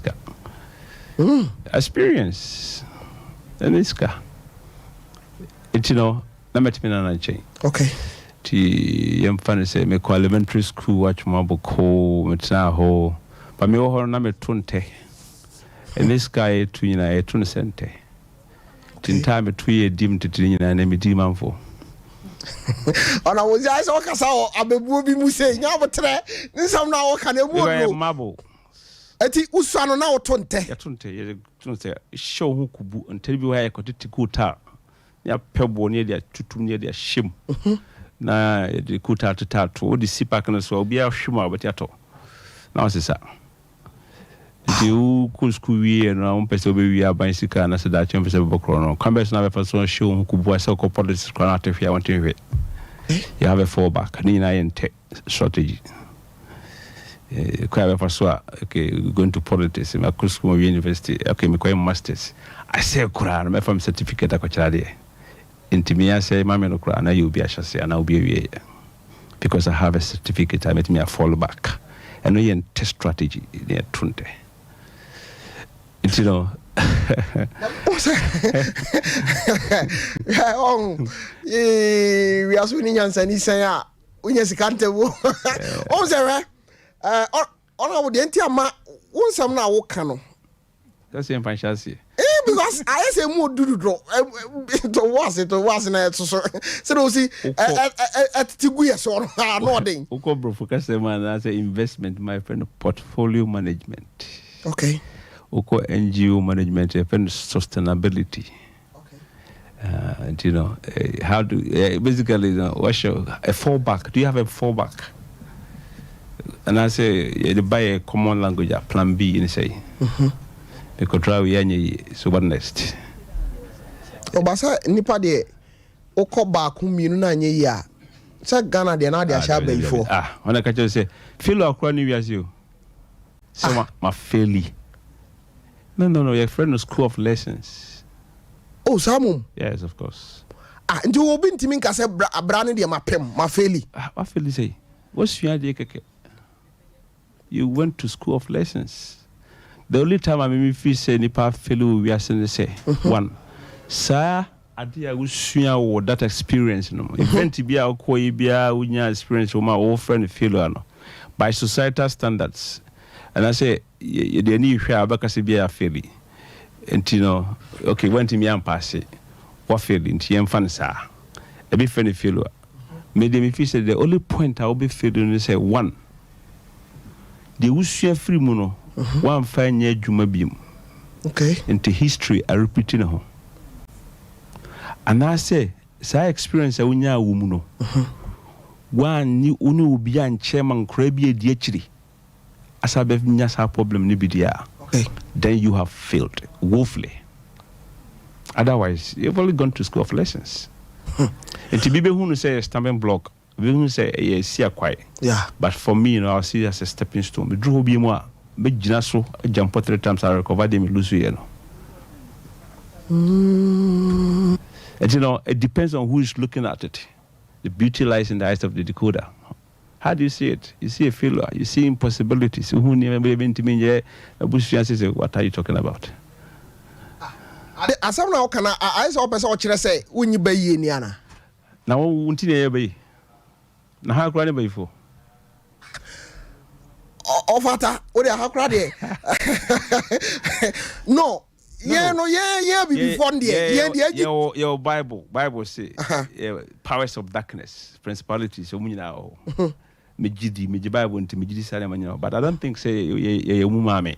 C: experience. And it's you know, let me tell you.
A: Okay.
C: Ti yemfane se me elementary school watch mabo ko metna ho ba me ho na me tunte and this guy tu nyina e tun sente tinta me tu ye dim titiri nyina na me dim amfo
A: ona wo ja so kasa o abebuo bi mu se nya botre nsam na wo ka na ebuo no
C: mabo
A: eti usano na wo tunte
C: ya tunte show hu kubu ntari bi wa ya kotiti kuta ya pebo ne dia tutum ne dia shim na de kuta tatu o di sipak na so obi a hwema obeti ato na o sesa you could school we and our person we are by Sika and I said that you have a chrono. Come back now for so show who could buy so politics if you want to hear it. You have a fallback, Nina and tech strategy. Okay, going to politics in my school university. Okay, me masters. I say Quran, my from certificate a coachade. Into me, I say, Mamma no Quran, you'll be a chassé and I'll be a because I have a certificate, I made me a fallback. And we in test strategy near Tunte. It's we
A: are swinging and saying, we just can't tell. Oh, sir, on the entire ma, one some now walk canoe.
C: That's the impartiality.
A: Because I say more do draw to was it was in so see at Tiguya so nodding.
C: Ukobro focus man as an investment, my friend, portfolio management.
A: Okay.
C: Uko NGO management, a friend sustainability. Okay. How do basically what's your a fallback? Do you have a fallback? And I say you buy a common language, plan B, and say. Because try we any so what next.
A: Obasa nipa de oko ba ku mienu na anye ya. Say Ghana de na de asha ba before.
C: When I catch you say feel akwa ni wiase you. So my fairly. No, your friend no school of lessons.
A: Oh, Samum.
C: Yes, of course.
A: Nti obi ntimi nka say bra ne de mapem, ma fairly.
C: Ma fairly say. What's your idea keke? You went to school of lessons. The only time I made feel say nipa fellow we are saying say one, sir, I will share that experience. No, event to be a koi be a unya experience with my old friend fellow no, by societal standards. And I say you need share because be a fairly, and okay, went to me and pass it. What feeling? Tiem fan sir, a bit funny fellow. Made me feel say the only point I will be feeling is say one, the will share free mono. One fine year Jumabim.
A: Okay.
C: Into history, I repeat it. And I say, experience a winya wumuno. One new unu bian chairman crabby dietri. As I have nyasa problem nibidia.
A: Okay.
C: Then you have failed woefully. Otherwise, you've only gone to school of lessons. And to be who say a stamping block, we who say a see quiet.
A: Yeah.
C: But for me, I'll see it as a stepping stone. We drew be more. But Jinaso jump 3 times I recover them lose you. And it depends on who is looking at it. The beauty lies in the eyes of the decoder. How do you see it? You see a failure, you see impossibilities. Who never been to me, say, what are you talking about?
A: As I'm now can I saw person what you say when you buy Niana.
C: Now won't you be? Now how can I be for?
A: Ofata o de hakra de no before there
C: your bible say powers of darkness principalities so munyina me bible nti me gidi sare manyina but I don't think say ye mumame.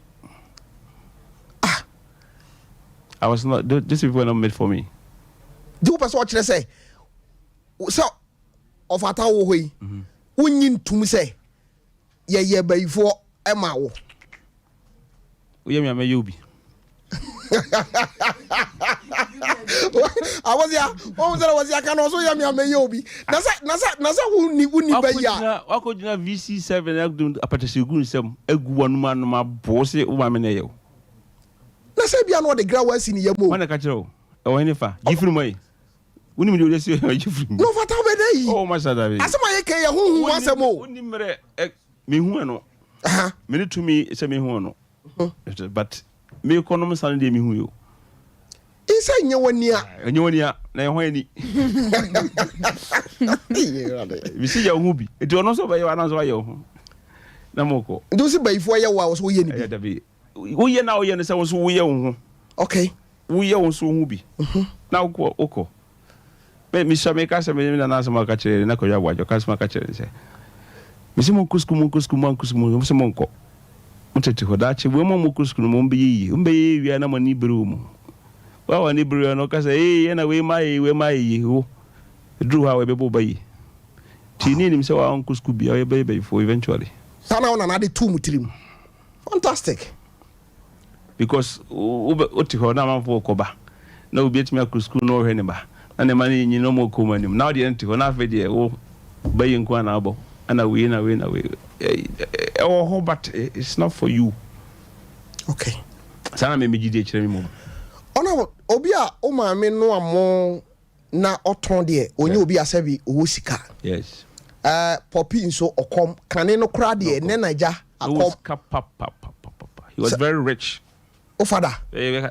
C: I was not these people were not made for me.
A: Do person what you say so ofata wo hoyi wonyin tum say ye before Emma.
C: We are you be.
A: I was ya. What was ya? Can also yami ameyobi. Nasa uni be ya.
C: Wako jina VC7 agdun apatesi gun sem egu wanu man ma boss e umamene yo.
A: Nasa bia no the gra was in yemo.
C: Wana ka kire o enifa gifiri mai. Uni mi de se gifiri.
A: No fata be dey.
C: Oh my sada be.
A: Asema ye ke ye hu asemo.
C: Uni mere me hu no. Me to me say me hu no. But me economy san de me hu yo.
A: Isa nyewania
C: na ye ho ani. We see your hu bi. It no so be you na so you hu. Na moko.
A: Do see by for ye wa so ye ni bi.
C: Yeah da bi. Wo ye na wo ye ne say wo so wo ye hu.
A: Okay.
C: Wo ye wo so hu bi. Na oko. Me sha me ka se me na so ma ka chere na ko ya wa jo ka so ma ka chere say. Misi mo kusku msi monko mutete hodache we mo kusku no mbe yi wi na mani bru mu wa ni bru no kasa na we mai ho dru ha we bebo bayi tini ni mse wa kusku bia we bayi for eventually
A: sana ona na de two mutirim fantastic
C: because oti ho na manfo koba na obi etimi akru school no hwe ne ba na ne mani nyi no mo koma nim na odi enti ho na afedi wo bayi nko na abo ana we oh but it's not for you.
A: Okay,
C: sana me megidi ekire mi mo
A: ona obi a o ma me no amo na oton de onye obi asabi owo sika.
C: Yes.
A: Poppy nso okom kane no kra de ne naja akom.
C: He was very rich.
A: Oh father.
C: Hey.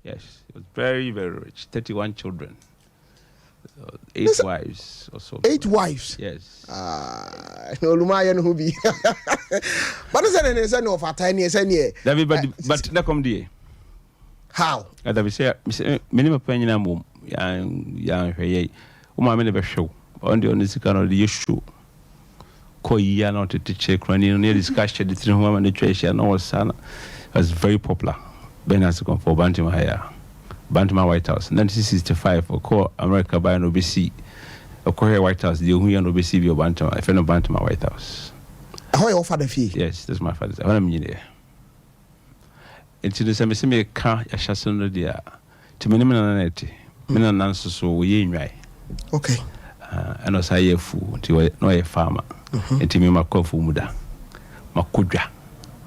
C: Yes, he was very, very rich. 31 children. 8 wives or so.
A: 8 wives?
C: Yes.
A: No lumaya no be. But is any of our tiny
C: everybody but na come there.
A: How?
C: Ada we say Menim penina mum ya hweye. Uma me be show. On the onisika no the show. Ko ya not to check running near discussion the three women the church and all sana was very popular. Ben has come for Bantama here. Bantama White House 1965 or America by no BC. Of course White House the who no BC be Bantama. I found Bantama White House.
A: How your father fee?
C: Yes, that's my father. I am there. Into the same car ya shason no dia. To Menim na neti. Me na nanso so we nwai.
A: Okay.
C: And also I fu to no a farmer. Enti me makofu muda. Makodwa.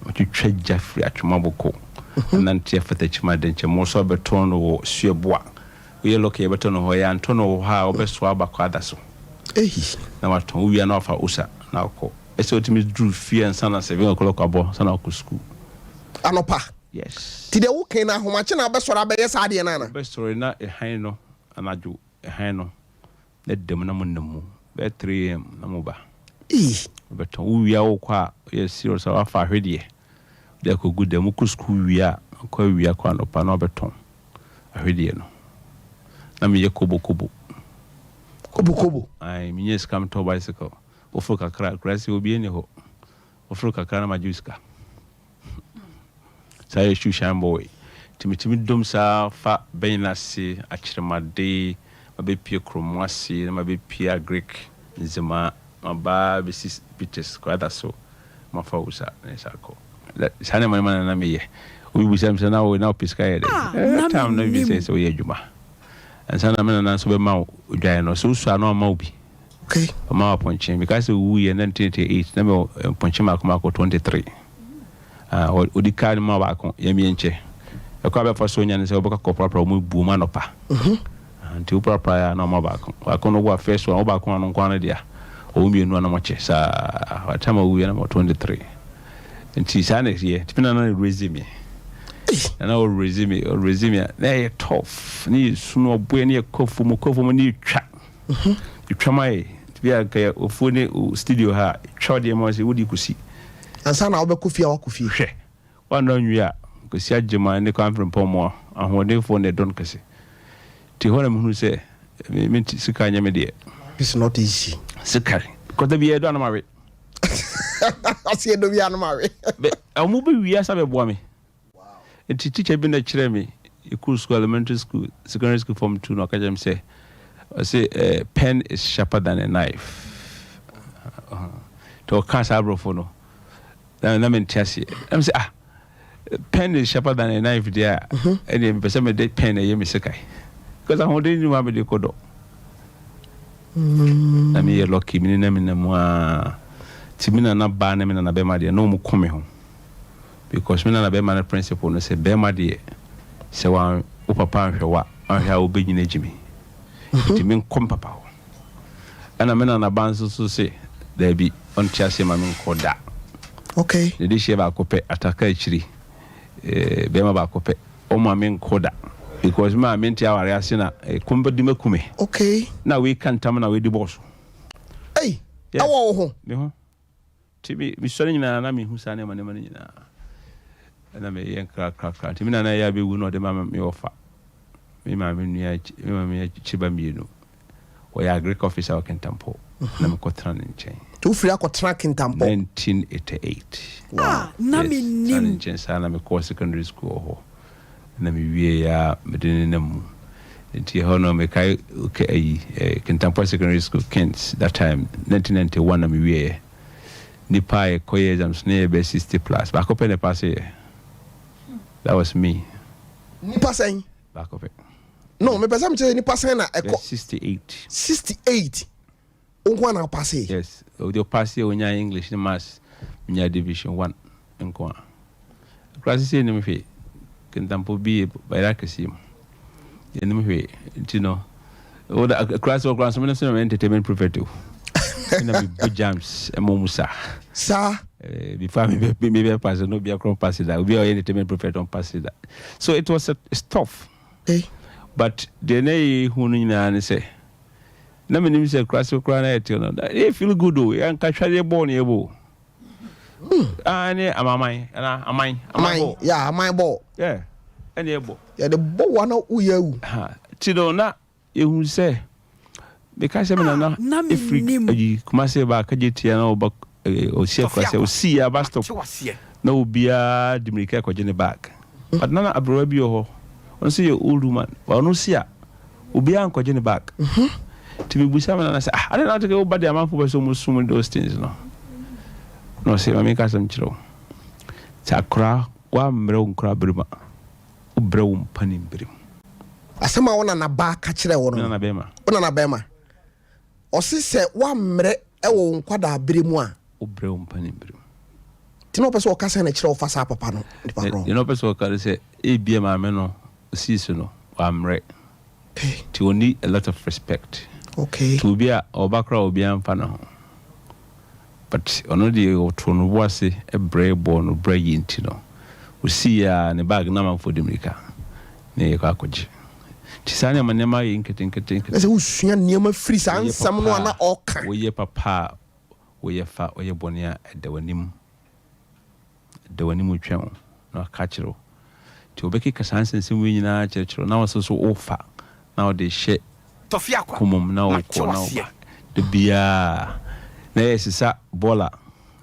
C: Matwetwa Jeffrey atwamaboko. Nanti afata chima denche mo so beton wo sueboa. We look e beton ho ya ntono ha obeso abakwa adaso. Na waton wi na ofa usa na ko. Ese otimi drew fear and sana 7 o'clock abo sana ko school.
A: Anopa.
C: Yes.
A: Ti de wo ken na homache na besora be yesa ade na na.
C: Besora na e han no anadwo e han no. Na dem na munnamu. Be 3 am na mo ba. Beton wi ya wo kwa yes serious afa hwede. De ko good dem ku school wi a ko wi a kwa no pa na beton. Ahwede no. Na me ye kobo. Ai me yes come to bicycle. Ofro kakra krasi obi eni ho. Ofro kakra na majuska. Say shu shamboy. Timitimi dom sa fa benasi achiremade mabe pie kromwasi na mabe pie Greek nzema maba besis bitches kwada so mafa usa nesako. Sana mama na meye. Obi busam sana we na piska yede. Time no be say so ye juma. And sana mena na so be ma udwan no so usa no ma obi.
A: Okay.
C: Ma ponche because we in 1988 na me ponche makoma ko 23. Odika ni ma ba ko yemi enche. E kwa be faso nya ne se oboka ko propra mu bu ma no pa. Anti propra ya na ma ba ko. Wa ko no go first one oba ko no kwan dia. O mienu na mo che sa watama we na 23. Nti sa next year tipina na resume. Na o resume na tough. Ni suno obo ni kofu mu ni twa. Twa mai bia ka ofone studio ha twa de mo se wodi kusi.
A: Ansa na obekufia wakufie.
C: Hwe. Wanda nwia kusi agema ne conference pomo ahode phone don kase. Ti hore mu se me sika nya me de.
A: It's not easy.
C: Sika. Ko da bia do na mawe.
A: Asi do bia na mawe.
C: Be amu be wia sa be boa me. Wow. Enti teacher bi na kire me school elementary school secondary school form 2 no ka jam say I say pen is sharper than a knife. To cast abro no. Na me tiase. I'm say pen is sharper than a knife there. And the person me pen e me sekai. Because I hold you ma be de kodo. Na me lucky me na mo timina na ba na me na be ma de no mo come ho. Because me na be ma na principle no say be ma de se wa o papa hwe wa ahia obegyina gimi. Ti men kom papa ho. Ana me na banso so say there be on tiase ma men koda.
A: Okay.
C: The dish ba kope ataka ichiri. Be ma ba kope o ma men koda. Because ma men ti aware ase na kumbadi makume.
A: Okay.
C: Na we kan tam na we di boss.
A: Hey. Awo ho.
C: Me ho. Ti mi so nyina na mi hu sa na ma nyina. Na me yen kra. Ti mi na ya be wu no de ma me ofa. Me ma me chiba mienu. We agric officer Okyem Aboagye. Na me kotra nchen.
A: Tu free akotra Kintampo
C: 1988.
I: Wow. Na Menim.
C: Nchen sa na me ko secondary school ho. Na me wie ya me de nem. Nti ho no me kai Okyem Aboagye secondary school Kent that time 1991 na me wie. Nipa koye exams near be 60 plus. Back up in the pass here. That was me.
A: Nipa saying?
C: Back up it.
A: No, me person say nipa saying na
C: 68.
A: 68. Unkwa na pass here.
C: Yes. The pass here when you English the mass in your division 1 unkwa. Class say no me fe. Kentampo bi by rakasi. You know. Oh, the class of class entertainment prefecture. Be jams Momusa.
A: Sir,
C: before maybe pass no be a crown pass that we are entertainment prefect on pass that. So it was tough.
A: Hey.
C: But the nay who and say na Menim say class of crown they feel good though and catch a born able. Am I
A: yeah, my ball.
C: Yeah. Any able.
A: Yeah, the ball one you.
C: Tido na you say because I mean, if we come say back, Kajitia no back or see a bust of no beer, Dimika Kojini back. But Nana Abrabio, on see your old woman, or no see Ubia and Kojini back. To be Busam and I say, I don't know to go, but the amount of so much those things. No, say, I make us some chilo. Sakra, one brown crab brima, brown panim brim.
A: Asema wana na ba ka kire wo no. Ona na bema. Osi se wa mre ewo nkwada abere mu a
C: obre umpani bere.
A: Ti no pese o ka se na kire o fa sa papa no.
C: You know pese o ka se e bia ma me no osi so no wa mre. Ti o need a lot of respect.
A: Okay.
C: To bia obakra obi amfa na ho. But ono di o to no wase e bre bo no bre yinti no. Osi ya ne bag na man for Dominica. Ne ye ka akogye. Tisani manema yinketenkete.
A: Ese usua niema free sansam no ana oka.
C: Wo ye papa, wo ye fa, wo ye bonia edawanim. Edawanim utwen no aka kiro. Ti obeki kasansense wi nyina kiro na waso so ofa. Na o de hye
I: Tofiakwa.
C: Komom na o ko na o. De bia na yesisa bola.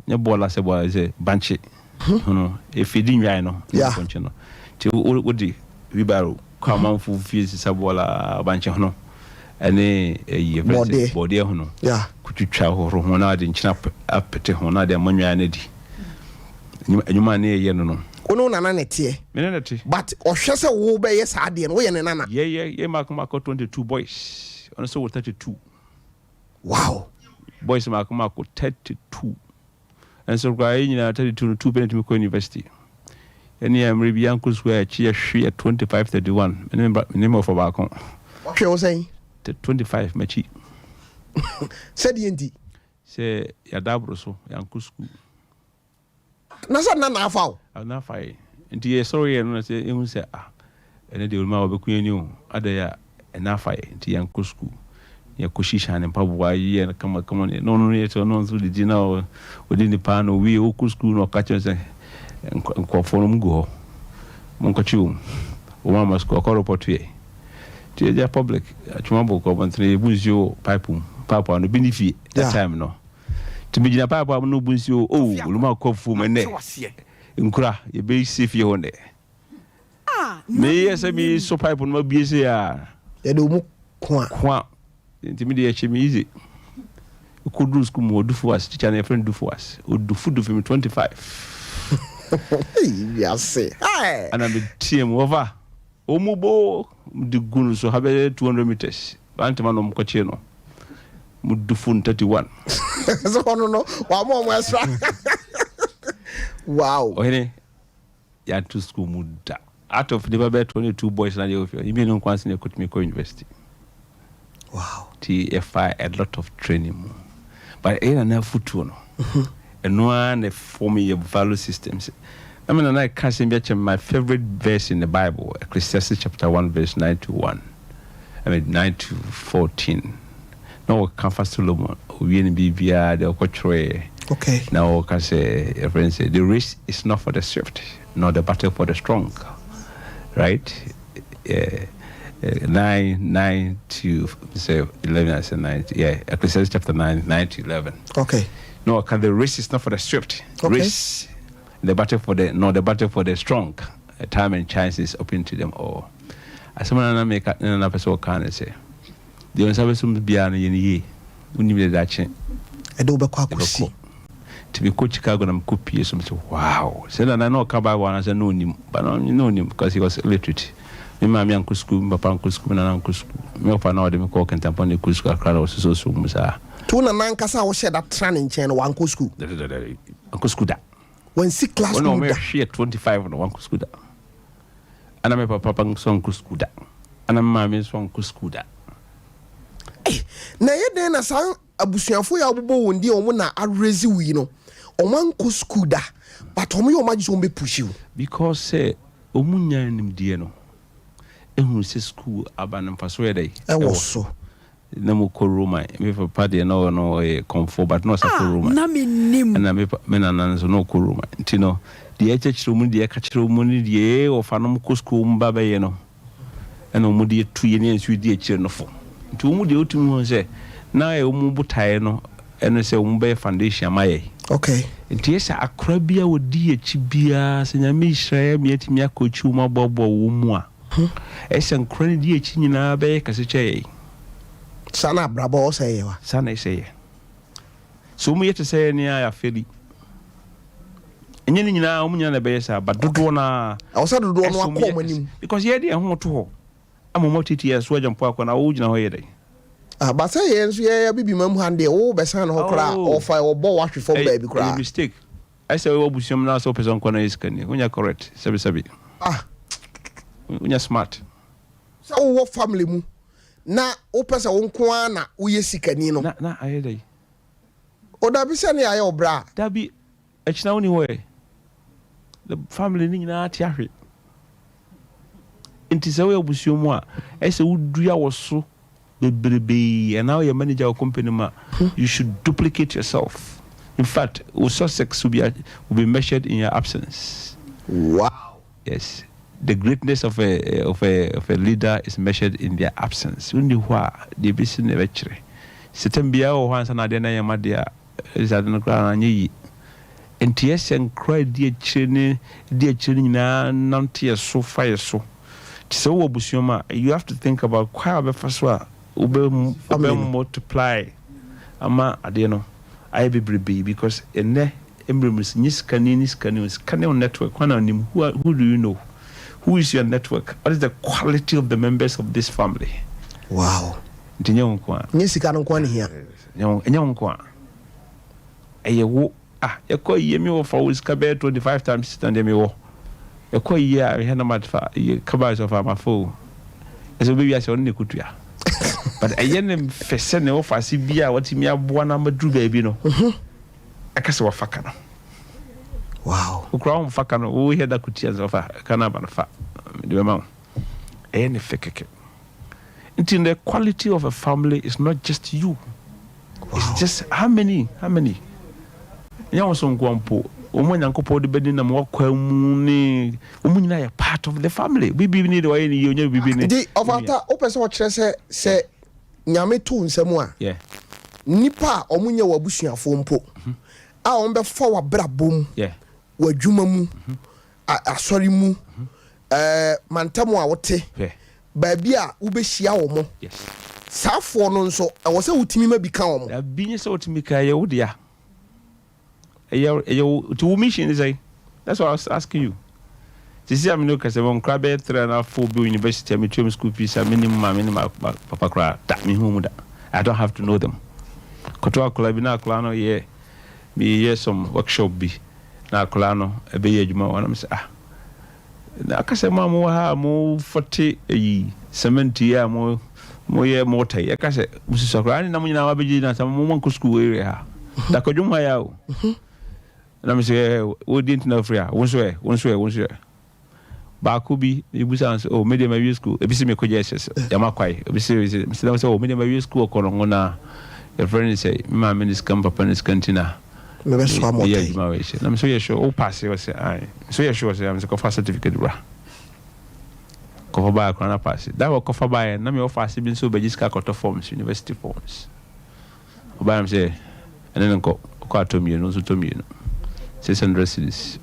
C: Nye bola se bola se banche. No e fidi nwan no. Konche no. Ti wo di wibaro kwama fu fiesi sabola banche hono ene ye body hono
A: yeah
C: kutwitwa horo ho na de nchina apete ho na de manwa na di enyuma na ye no no
A: ono nana nete
C: me na nete
A: but ohwe se wo be ye sa de no wo ye ne nana
C: ye makoma 22 boys ono so 32
A: wow
C: boys makoma 32 and so kwa nyina 32 2 penalty me ko university. Any maybe uncle swear she 2531. Name of a balcon.
A: What you saying?
C: 25 machi.
A: Said the
C: say Yadabro so uncle school.
A: Nasa na foul.
C: I'll not fire. And dear sorry, and I say, you say, and they will now be queen you. Other ya and not fire into uncle school. Your Kushishan and Pabwa and come on. No, yet or no through the dinner within the pan or we Oku school or catchers and call for them go. Moncochu, Obama score corroportue. To the public, at Chumbo Coventry, Buzio, Pipe, Papa, and the Binifi, that time no. To be a Papa, no Buzio, oh, Luma Cofu, my neck. In Kra, you be safe your own day. May yes, I be so pipe on my BCR.
A: They do quack.
C: Intimidate me easy. You could do school more do for us, teacher and a friend do for us. Would do food of him 25.
A: Yes,
C: and I'm a team over. Omubo, the gun so have 200 meters. Bantama Cochino. Mudufun 31.
A: So, no, one more was wow.
C: Oh, hey, you had to school Muda. Out of the 22 boys, and you mean on once in a Kutmiko University.
A: Wow.
C: TFI a lot of training. But I don't have foot. And one for me value systems. I mean, I can't say my favorite verse in the Bible, Ecclesiastes chapter 1, verse 9 to 1. I mean, 9 to 14. No, Comfort Solomon, we in BBR, the Okotre.
A: Okay.
C: Now, can say, a friend say, the race is not for the swift, nor the battle for the strong. Right? 9 to say 11, I said 9. Yeah, Ecclesiastes chapter 9, 9 to 11.
A: Okay.
C: No, can the race is not for the swift.
A: Okay.
C: Race, the battle for the strong. A time and chance is open to them all. As someone make another person can say, the only some beyond ye, when you did that chain.
A: I do be quack.
C: to be coach Chicago and copy some so wow. Said and I know Kabawa as I know him, but I know him because he was illiterate. Me mammy uncle school, papa uncle school, and uncle school. Me up and out them call and tampon the school crowd was so musa.
A: Two na nankasa was said that training chain one school.
C: Uncle school that.
A: When 6 class
C: no me share 25 on one school that. And I'm a papa son school that. And I'm mammy son school that.
A: Na ye den na san abusuafo ya bobo wondi omo na arezi wi no oman ko school da but omo yo magisi omo be push you
C: because say omunya nim die no ehun se school abanam faso ye dai
A: e wo so
C: na mo ko Roma me papa de no comfort but no sa ko Roma
I: na Menim
C: na me na nan so no ko Roma ntino de ekyekire mu de ekakire mu ni de o fa no ko school mba be ye no ena omo de tuye ne nsu de ekire no fo nti omo de otum ho se na e omo butae no eno se omo be foundation amaye
A: okay
C: nti esa akra bia wodi echi bia se nyame Israel mi atimi akochi omo bobo wo mu a esa nkra ne di echi nyina be kase cheye
A: sana brabo say wa
C: sana say so mu yete say ne ya feli enye ni nyina omo nyina na be yesa ba dodo na
A: awsa dodo no akọ manim
C: because ye de ho to ho amomo titi so ajampo akọ na wo gyina ho ye dai
A: but say yensu ye bibi mam hande wo be san ho kra o fa wo bo wahwe from baby kra
C: mistake I say we busium na so person kona iskani unya correct sabi unya smart
A: so wo family mu na o pesa wo nko na wo ye sikani no
C: na ayedai
A: o da bi se ne aye obra
C: da bi echina woni ho the family ni na atiahwe inti se we busium a I say wudua wo so and now your manager or company you should duplicate yourself. In fact, success will be measured in your absence.
A: Wow.
C: Yes. The greatness of a leader is measured in their absence. Undi hwa de bisi ne vechre. Setembia o hansa na de na yamadia is adeno kra anyi. NTS and cry dear chini na nanti so fire so. So obusioma you have to think about kwa be faswa ube multiply ama adeno I be because ene embremus niskani network who do you know who is your network what is the quality of the members of this family
A: wow
C: ntinyo nkwa
A: nisika no kwa ne hia
C: enyo nkwa eyewo yakọ yemi wo for wiska be 25 times stand me wo yakọ ya we na matfa kabas of my phone eso be wi ase on ne kutua but ayen fese ne wo fasi bia watimi aboa na madru baby no akase wo faka no
A: wow
C: ukra wo faka no wo hear da kutia zo fa kana ba no fa de be ma any fekeke until the quality of a family is not just you. Wow. It's just how many nyawo so nkwampo omo nyankopo de bedi na mo kwamuni omo nyina ya part of the family bibi ni de waye ni yonya bibi ni
A: di of after opese wo kire se nyame to nsemu a
C: yeah
A: nipa omo nya wabusuafo mpo a on be fa wa brabom
C: yeah
A: wadwuma mu asori mu mantamo a wote
C: yeah
A: baabi a ubehia wo mo
C: yes
A: safo no nso e wo se wutimi ma bi ka wo mo
C: da bi ni se wutimi ka ye wodia to mission is that's what I was asking you. This is I'm no case on crab 3.5 university I'm trim school fees minimum papa cry that me home that I don't have to know them. Kotoa kolabina klano ye me some workshop be na klano e be adwuma wana me say na akase ma mo ha mo 40 70 year mo ye mota ye akase mususa kra ni na mo nyina wa beji na sam mo man school area ha da kodwuma ya o na me say we didn't know free wonso ba ko bi ibusa so medium high school e bi se me ko Jesus ya makwai e bi se me say medium high school ko no na your friend say ma minis kam papa nis cantina
A: me be so amota
C: yeah ma we say na me so ye sure o pass you say ai so ye sure say am say ko fa certificate bra ko fa ba ko na pass that wo ko fa ba na me offer se bi so be jiska ko to forms university forms o ba am say enen ko atomi no so tomi no 600 cedis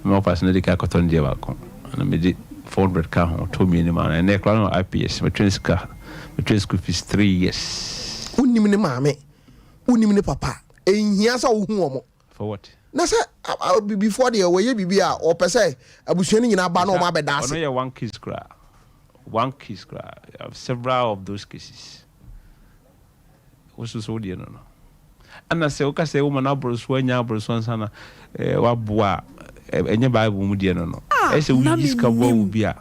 C: me offer se na de ka ko ton dia ba ko na me di 400 ka ho tomi ni ma na e kla no IPS me train school fees 3 years
A: unim ne maame unim ne papa ehia sa wo hu omo
C: For what?
A: Na say before the way bibia or per se abusua ni nyina ba na o ma beda ase.
C: No, yeah, one case cry. One case cry. I have several of those cases. What's so dear no? And I say, okay, say woman abros when ya abros one sana wa boa enye Bible mu dear no. I say we discover will be a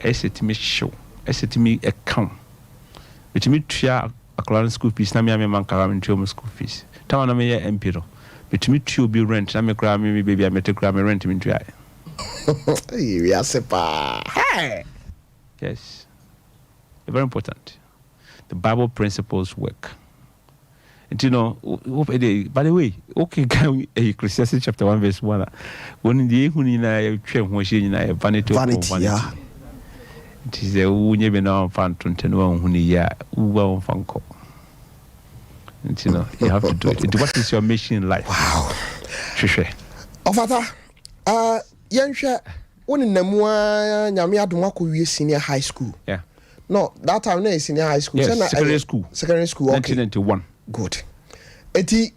C: I say to me show. I say to me account. It me tria a school fees na me man kara me trio school fees. Tawa na me ye empiro. But me trio be rent na me kra me baby I me take kra me rent me tria.
A: We are sepa. Hey.
C: Yes. Very important. The Bible principles work. And you know, by the way, okay, Ecclesiastes chapter 1 verse 1. When the Hunina train when she in a vanity,
A: yeah.
C: It is a unye be now fan 21 hunia uwa fanko. And you know, you have to do it. What is your mission in life?
A: Wow.
C: Sure.
A: Ofata, yenhwe woni namua nyame adom akọ senior high school.
C: Yeah.
A: No, that time na senior high school.
C: Yes, secondary school.
A: Secondary school, okay.
C: 1991.
A: Good. Eti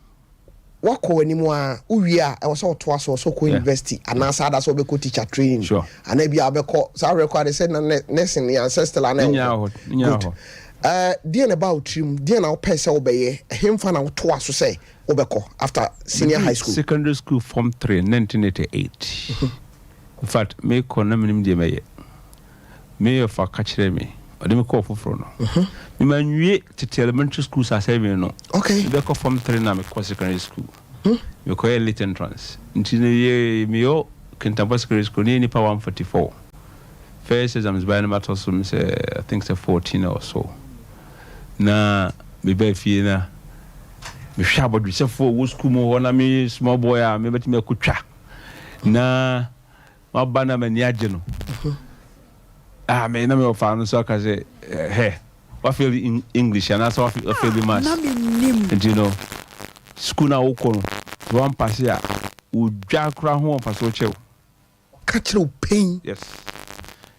A: wako animu a uwie a e wo so to aso so ko university anasa ada so be ko teacher training.
C: Sure.
A: Ana bia be ko sa record say na nursing ancestral ana.
C: Nya
A: dear about trim, dear now pesa obey him fan out to us to say obeko after senior high school.
C: Secondary school form 3 1988. In fact, me ko na menim de me of a catch me. Or me call for no. Me manwie to elementary school sa say me no.
A: Okay.
C: Me ko form 3 na me ko secondary school. Me ko elite entrance. Nti ye me yo Kentaba secondary school ni pa 144. First exams by the matter so me say I think say 14 or so. Na me be fie na me hwa bodu se for wo school mo na me small boy a me beti me kutwa. Na ma ba na me ni agye no. Me na me ofa no so ka say hey what feel in English and that's what feel the maths. And you know school na wo ko no one pass ya wo dwa kra ho pass wo chew
A: catch no pain.
C: yes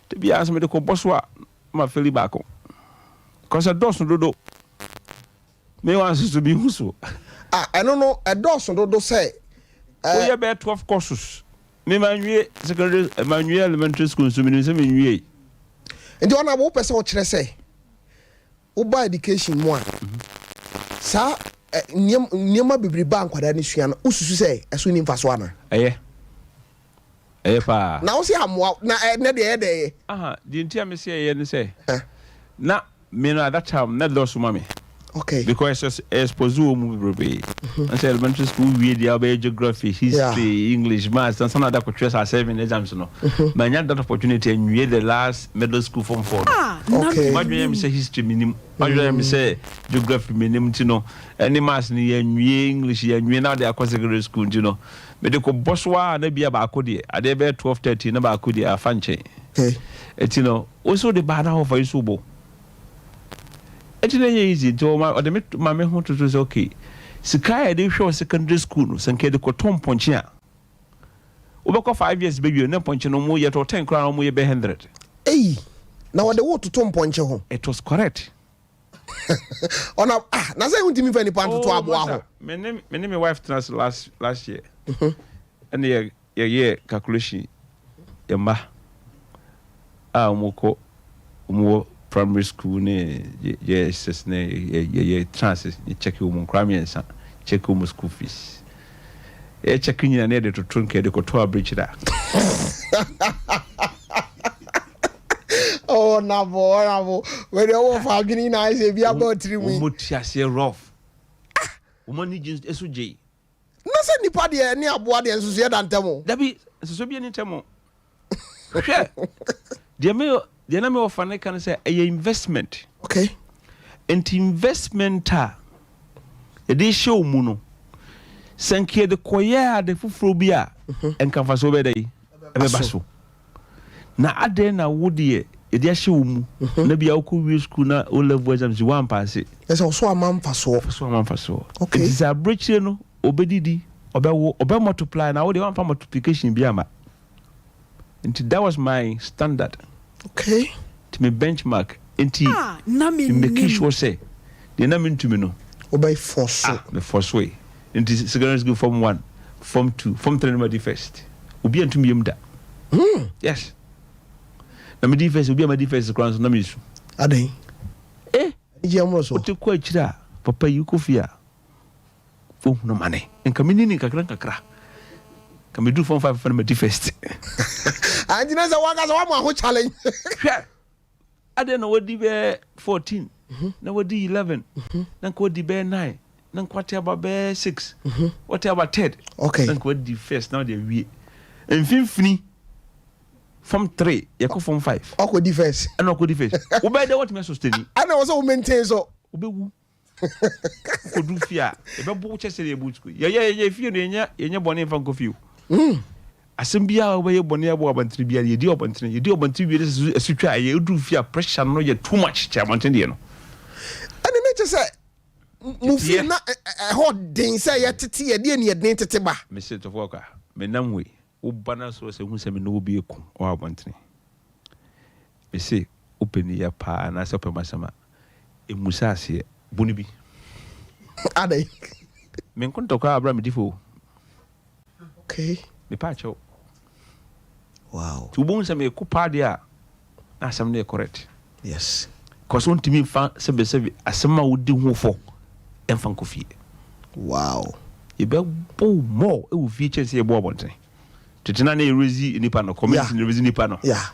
C: to be as me the ko boss wa ma feel back on cause a does no do me wants to be who
A: I don't know a does no do say
C: we about 12 courses me manwie secondary manwie elementary school so me say me nwie
A: and you na wo person wo kire say wo ba education mo a sa niema bibiri ba nkwada ni sua na ususu say eso ni mfaso ana
C: pa
A: na wo se amwa na de
C: the entire me say ni say na me no at that time na do so mama
A: okay
C: because expose mu bibiri and say elementary school we dey geography history English maths and some other courses are 7 exams no but I that opportunity and we the last middle school form 4
A: okay
C: Imagine me say history Menim imagine me say geography Menim you know any maths ni English na dey across secondary school you know me dey ko boswa na bia ba akodi ade be 12:30 na ba akodi afanche
A: okay
C: et you know also the bad of isu bo it's not easy to my me want to say okay sika dey show secondary school no sanke de ko tom ponche a obeko 5 years baby na ponche no mo yet or 10 crown mo ye be 100
A: now the what to tom ponche ho
C: it was correct
A: ona na say untimi fa ni panto to abo aho
C: me name my wife trans last year and yeah calculation yamba mo primary school ne yes ne chances ni check you mo kramiensa check you school fees check you na de to trunke de ko to abridge da
A: oh nabo we dey for gini na say be about 3 weeks
C: mo tiase rough mo ni just esuje
A: na say nipa de ni aboa de enso ye dantemo
C: da bi so bi ni temo hwe de na me ofane kan say a investment
A: okay
C: and investment e show mu no sanke de koya de fufuro bi a enka fa so be dai e be baso na ade na wodie e de show mu na bia ko wi school na o level exams one pass e
A: so amam faso okay
C: it is a breach no obedidi obe multiply na wo de one for multiplication bi ama and that was my standard
A: okay
C: to me benchmark enti
I: na me
C: make sure say de na me ntumi no
A: obey force
C: the first way enti secondary school form 1 Form 2, Form 3 number first. Ubi and to me da. Yes. Na me defense ubi my defense grounds na me su.
A: Ade.
C: O te kwa chira papa yi kofia. Fo no mane. Enka me ni kakra. Ka me do Form 5 for my defense.
A: Anjina za waka za wa mo challenge.
C: Ade na wodi be 14. Na wodi 11. Na ko wodi be 9. Na kwate about be 6. What about 10?
A: Okay.
C: Na ko wodi first now they we. Mfimfini Form 3, you go Form 5.
A: Oko defense.
C: And oko defense. Ube de what me sustain.
A: And also maintain so.
C: Ube wu. Ko do fia. Ebe bo chese le boot school. Ye fie no enya bone fa ko fie. Asembia obe ye bone abo abantri bia ye di obantri bia asutwa ye do fia pressure no ye too much cha abantri de no.
A: And the nature say mufi na hot den say ye tete ye de ne den tete ba.
C: Me say Tofiakwa, me nam we. Wo bana so se hu se me no obi eku o abantri. Me say open ya pa na se pe masama. Emusa ase boni bi.
A: Ade.
C: Me nkonto kwa abra me difo.
A: Okay.
C: Me pa cho.
A: Wow.
C: Tu bon se me ku pa dia na asem na correct.
A: Yes.
C: Cause on timi fa se be asema wodi hu fo emfa nkofie.
A: Wow.
C: You be bo more e wo fie chese e bo abonten. Tetina na erezi nipa no community na erezi nipa no.
A: Yeah.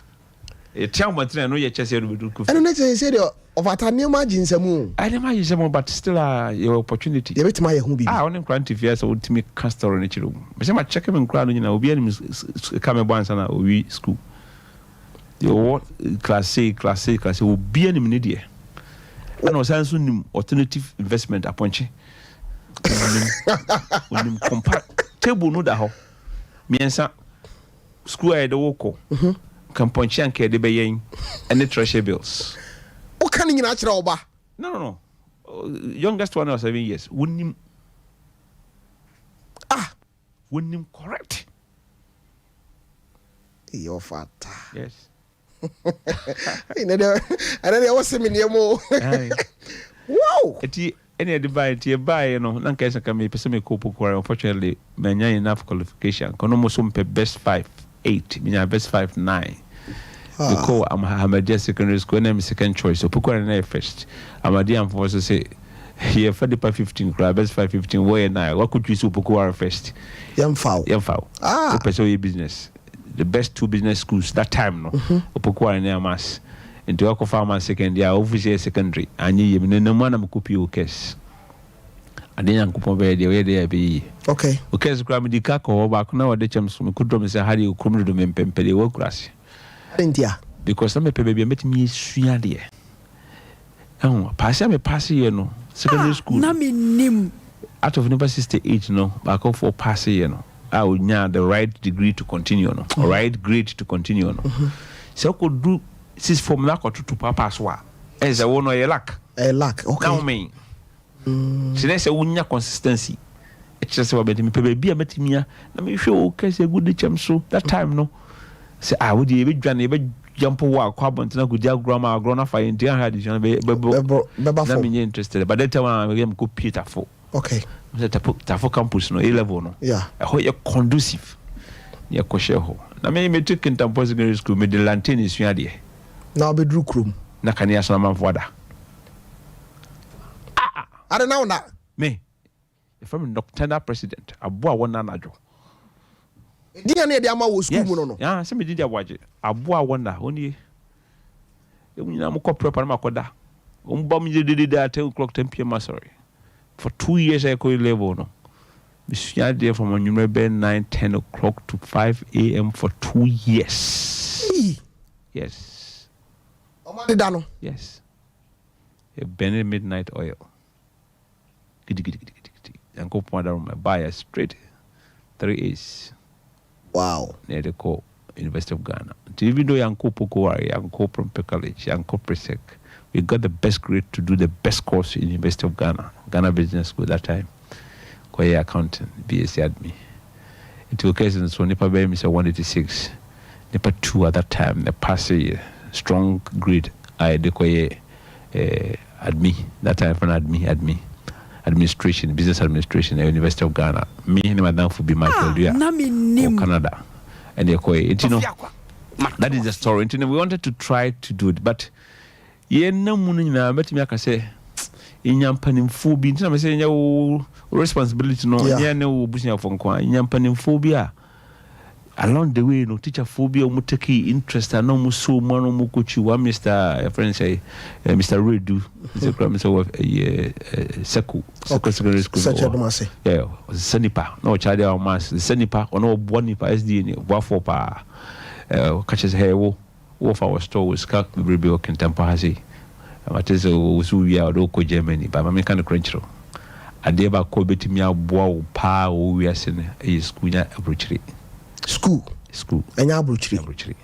C: E tia abonten no ye chese do be kofi.
A: And na say the of atane ma ginsamu.
C: I never use them but still your opportunity.
A: Ye betima ye hu bi.
C: On grant if yes o timi castor no chiro. Me say ma check me nkra no nyina obi anim come bo ansa na owi school. Your class A obi anim ne de. And was also nim alternative investment aponche. When compact table no da ho. Miensa school I the woko. Kan ponche anke de beyen and the treasury bills.
A: O kan nyina akira oba.
C: No. Youngest one was 7 years. Wouldn't him correct.
A: Your father.
C: Yes.
A: And then I was saying, wow.
C: Any divide buy, you know, non case can be pessimist couple, unfortunately, many enough qualification. Konomosum pe best 5-8, meaning best 5-9. Because I'm Ahmadiyya secondary school, name second choice. So Pukwa and first. Ahmadiyya and for say here 15 club, best 5-15, where and I. What could you see Pukwa first? Young foul. Pursue business. The best 2 business schools that time no. Pukwa and Mass. Into Oko Farmer second year, official secondary. And you no man am copy case. And then Uncle the way they be. Okay. Okay, Grammy the Kako back now the chums could drum say how you come to me pempele work grass.
A: India.
C: Because some baby met me swear dear. Oh, pass me pass you know. Secondary school.
I: Menim.
C: Out of number 68, no, back off for pass you know. I would need the right degree to continue no. Right grade to continue no. So could do 6 from lack or 2 papas wa. As a one or a lack.
A: A lack, okay.
C: Now me. So that's a unya consistency. It's just about me baby I met me. Let me show okay say good cham so that time no. Say I would be jump walk carbon to good grandma grown up in dear had be interested. But that time I am good Peter for. Okay. Tafo campus no A level no. Yeah. I hope you're conducive. Near Kosheho. Na me took in Tampo secondary school me the lantern is there. Now be drew room. Na kania sama voda. I don't know that. Me. From nocturnal president. Abua one anajo. Dia na dia ma wo school mu no no. Yeah, se me di dia waje. Abua wona oni. E munyina mo ko prepare ma koda. O mbam je de 10 o'clock 10 p.m. sorry. For 2 years I go level no. We stayed there from 9-10 o'clock to 5 a.m. for 2 years. Yes. Yes. A Benny midnight oil. And go point down my buyer straight. 3 A's. Wow. Near the core University of Ghana. Even though Yanko Pokowari, Yanko Prompe College, Yanko Presec, we got the best grade to do the best course in University of Ghana. Ghana Business School that time. Kwaya accountant, BSc admin. It occasions so Nipa Bay Mr. 186. Nipa 2 at that time, the pass a strong grade. I decoye admin. That time for admin. administration, business administration at University of Ghana. Me and Madame Fubi Michael or Canada. And they're quite, you know, that is the story. We wanted to try to do it, but no money now. But me I say, in Yampanim Fubi, I'm saying your responsibility no, no business from Kwa, in Yampanim Phobia. Along the way, no teacher phobia, muteki interest, and no muso, mono mukuchi, one Mr. Friend say, Mr. Redu, Mr. Seku, secondary school. Such a massy. Yeah, Senipa, no child or mass, the Senipa, or no Bonipa SD, Wafopa, catches hair, wolf our store with Skak, the Rebel Contemporary. What is a Usuya, local Germany, by my kind of crunch. I dare about Cobetimia, Bow, Pa, we are sending a school at School and abruchri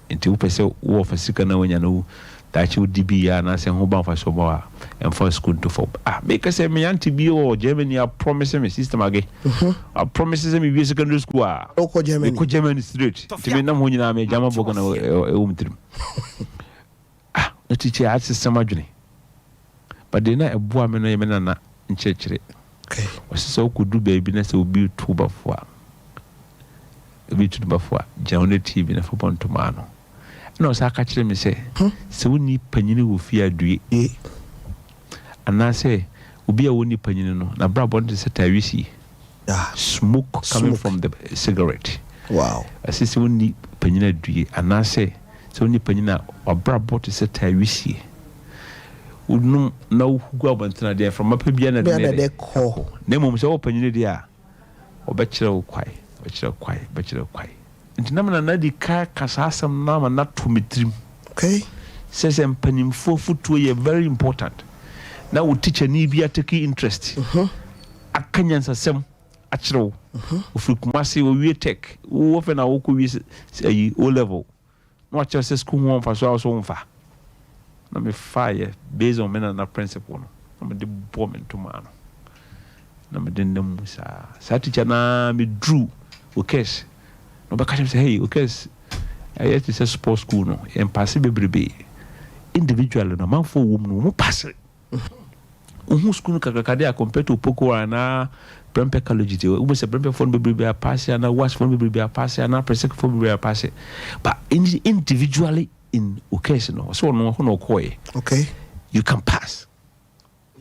C: until person war for sick and when you know that you would be an answer home for so and for school to for because I mean to be or Germany are promising me system again. I promises me be secondary school local Germany straight to me no when you may jam book on the teacher had system journey but they not a boy man in church okay was so could do babyness will be 2 before be to the before Johnny TV na for Bantama no no sa ka kire me say se woni panyini wo fia due and I say obi a woni panyini no na bra bond se tawisi smoke coming from the cigarette wow I say se woni panyini due and I say se woni panyina obra bot se tawisi unum na ugu abantana there from apabia na de ko na mom se wo panyini dia obekire wo kwai bachelor kwai ntinamna na di ka kasasam na ma na to metrim okay says empanimfo futuo ye very important na wo teacher ni bia take interest akanyansa sem achiro ofukumase wo wie tech wo fe na wo ko wi o level no acha se school won fa so so mfa na me fire based on men na principle no na me de bomb into man na me de ndem sa teacher na me drew okay no ba catch say hey okay I used to say sports school no and pass be individual no man for woman no pass school kakakade compared to poko na prempe college te we say prempe phone be pass na watch phone be pass na presec phone be pass but individually in occasion no so no okay you can pass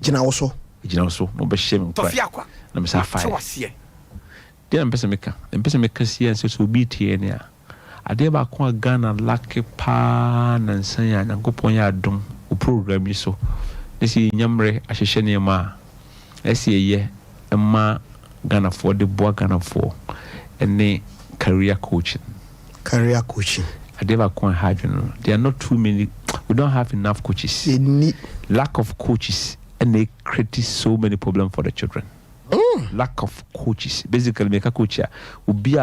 C: jina also no be shame Tofiakwa na me say fire dia mpesa meka science so bi tie ne ade ba ko Ghana lucky pa na nsanya nyankopon ya adom o program yi so nesi nyamre ahyehye ne ma esi ye ma Ghana for the boy Ghana for any career coaching ade ba ko hardware there are not too many, we don't have enough coaches, lack of coaches, and they create so many problems for the children. Lack of coaches. Basically, make a coach will be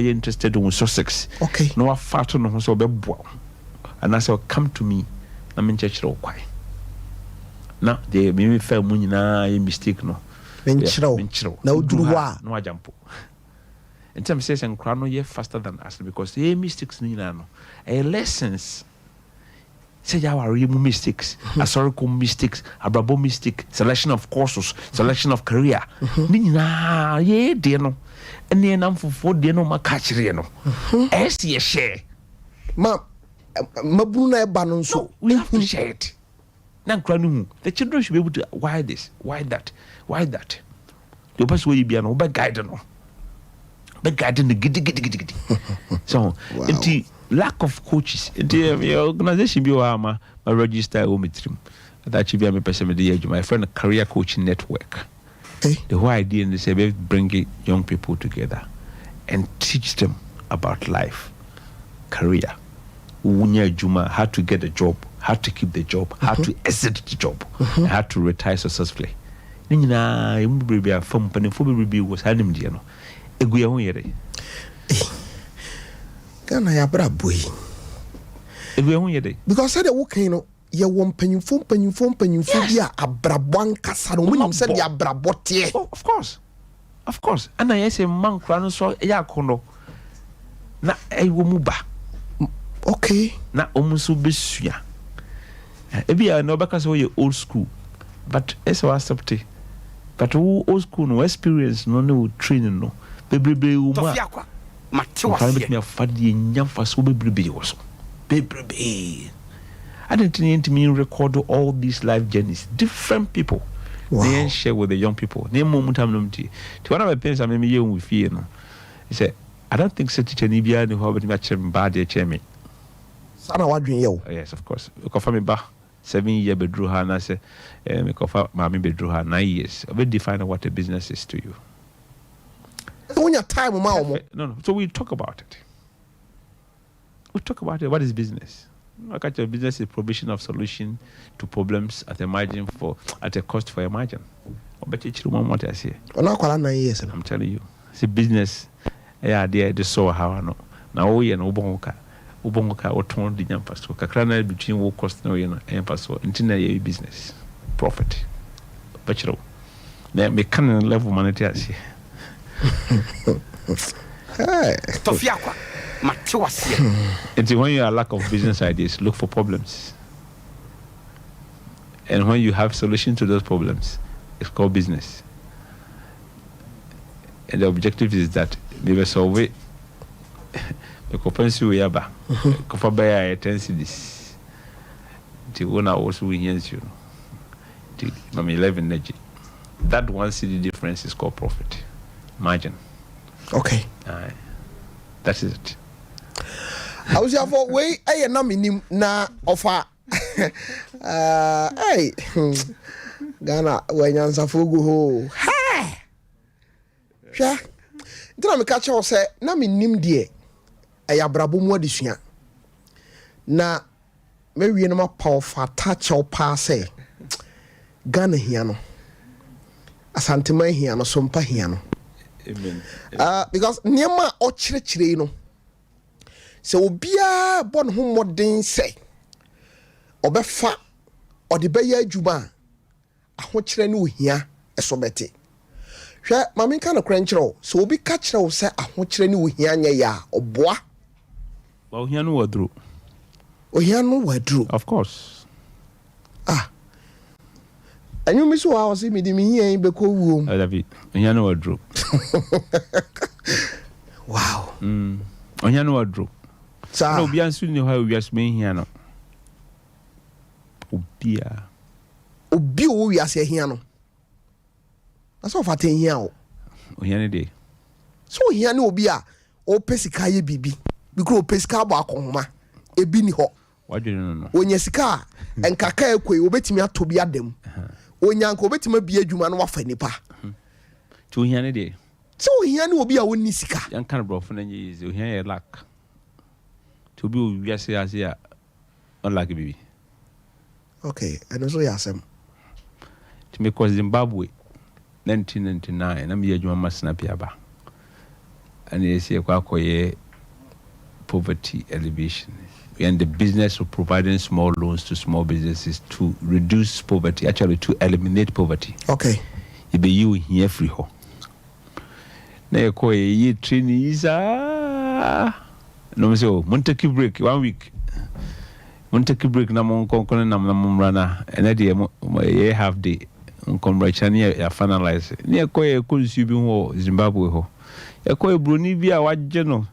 C: interested in Sussex. Okay. No fat no so be boa. And I say come to me. I mean church ro kwai. Now they me fair mu nyina mistake no. Benchiro. Na udruwa no ajampo. In terms says and crown no faster than us because mistakes nyina no. Lessons say you are real mistakes, historical mistakes, abrabo mistake, selection of courses, selection of career. Nina, ye dear no, and then I'm for dear no, my catch no. As ye share, Mabuna Banon, so we have to share it. Now, the children should be able to, why this, why that, why that. The best way you be an over guide, but guiding the giddy. So, lack of coaches. The organization be my register omitrim. That should be my person my friend a career coaching network. The whole idea is to bring young people together and teach them about life, career, how to get a job, how to keep the job, how to exit the job, and how to retire successfully. Nina, be a firm penny was handing you know. Eguya
A: Ghana ya bra boy. Because said the working no ye won panyufo bia abrabwan kasa no munim said ya abrabote.
C: Of course. And I say man kra no so ya kono. Na wo mu ba. Okay. Na omuso besua. Ebia no baka so ye old school. but it's our accept. But who old school no experience no training no. Bebrebe uma.
J: Tofiakwa. Matewase.
C: Me afadi nyamfa so bebrebe woso. Bebrebe. I didn't need to record all these life journeys. Different people.
A: Wow.
C: They share with the young people. Name moment I'm numti. To one of my parents I me young with fear no. He said, I don't think so teacher ni bia ni ho be chem bad e chemi.
A: Sana wadwen ye.
C: Yes, of course. We confirm me ba 7 year bedru ha na say me confirm mama bedru ha 9 years. We define what a business is to you.
A: When your time ma
C: No. So we talk about it. We talk about it. What is business? Look at your business is provision of solution to problems at a margin at a cost for a margin. I'm telling you, it's a business. Yeah, they saw how I know. Now we and Ubonga or torn the young pastor. Kakrana between what cost no and pastor until a business profit. But you know, me can level monetary.
J: Tofiakwa.
C: And when you are lack of business ideas, look for problems. And when you have solution to those problems, it's called business. And the objective is that maybe solve it. The compensation we have, cover by intensities. The owner also wins you. The 11 energy. That 1 city difference is called profit margin.
A: Okay.
C: That is it.
A: I was here for way I na Menim na offer. Hey, Ghana when you answer for go. Hey, yeah. Then I catch you say na Menim die. I abrabo mu adesua. Na me wie na ma power touch or pass say. Ghana here no. Asantema here no sompa here no.
C: Amen.
A: Because niema o chire no. So obia bon ho modern say obefa ode beye adwuma aho kire ne ohia esobete hwe mame kan no kranchiro so obi ka kire wo say aho kire ne ohia nya ya oboa
C: ohia no wadru
A: of
C: course
A: anyu mi so wa say me di mi hia be ko wuo
C: David ohia no wadru
A: wow
C: ohia no wadru
A: no
C: bi ansu ni ho wi asme hia no obi
A: o wi ase hia no asa o faten hia o
C: ohia ne de
A: so hia ne obi a o pesika ye bibi bikro o pesika ba akonhoma ebi ni ho
C: wadwene no
A: onya sika enkaka ekwe obetimi atobi adem onya nka obetimi bi adwuma no wafa nipa
C: to ohia ne de
A: so ohia ne obi a wonni sika
C: yan kan brofo na nyi ohia ye lack to be wi ase a unlike bibi.
A: Okay, and also yasem.
C: To me cause Zimbabwe 1999 na me adwuma masna piaba. And you see kwakoye poverty elevation. We are in the business of providing small loans to small businesses to reduce poverty, actually to eliminate poverty.
A: Okay.
C: It be you here free ho. Na ko ye trainees no me say Monteki break 1 week. Monteki break na mon konkone na rana and ye half day congratulate ya finalize. Ni ko ye kunsu bi ho Zimbabwe ho. E ko broni bi a wagye no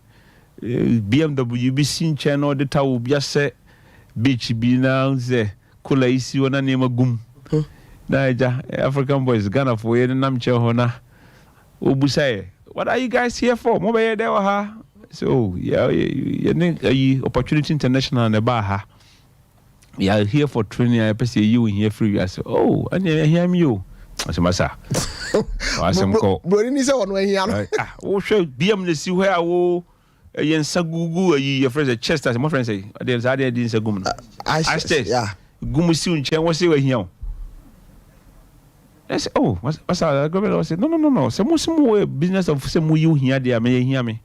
C: BMW bi sin channel de tawo bia se beach bi na ze kula isi wona ne magum. Na ja African boys Ghana for ye nam che ho na obusaye. What are you guys here for? Mo be there ha. So yeah, Opportunity International ne ba ha. We are here for training. I say you in here free. I say, oh, and you hear me you. I say, Masa. I say,
A: bro, ni say one way here.
C: Oh, sure. BM le si where wo yen sagugu your friends chest as my friend say. There's I didn't say gum. I say,
A: yeah.
C: Gum si un chen what say we here. I say, oh, what's that? I say, no. Say mo business of say mo you here there me hear me.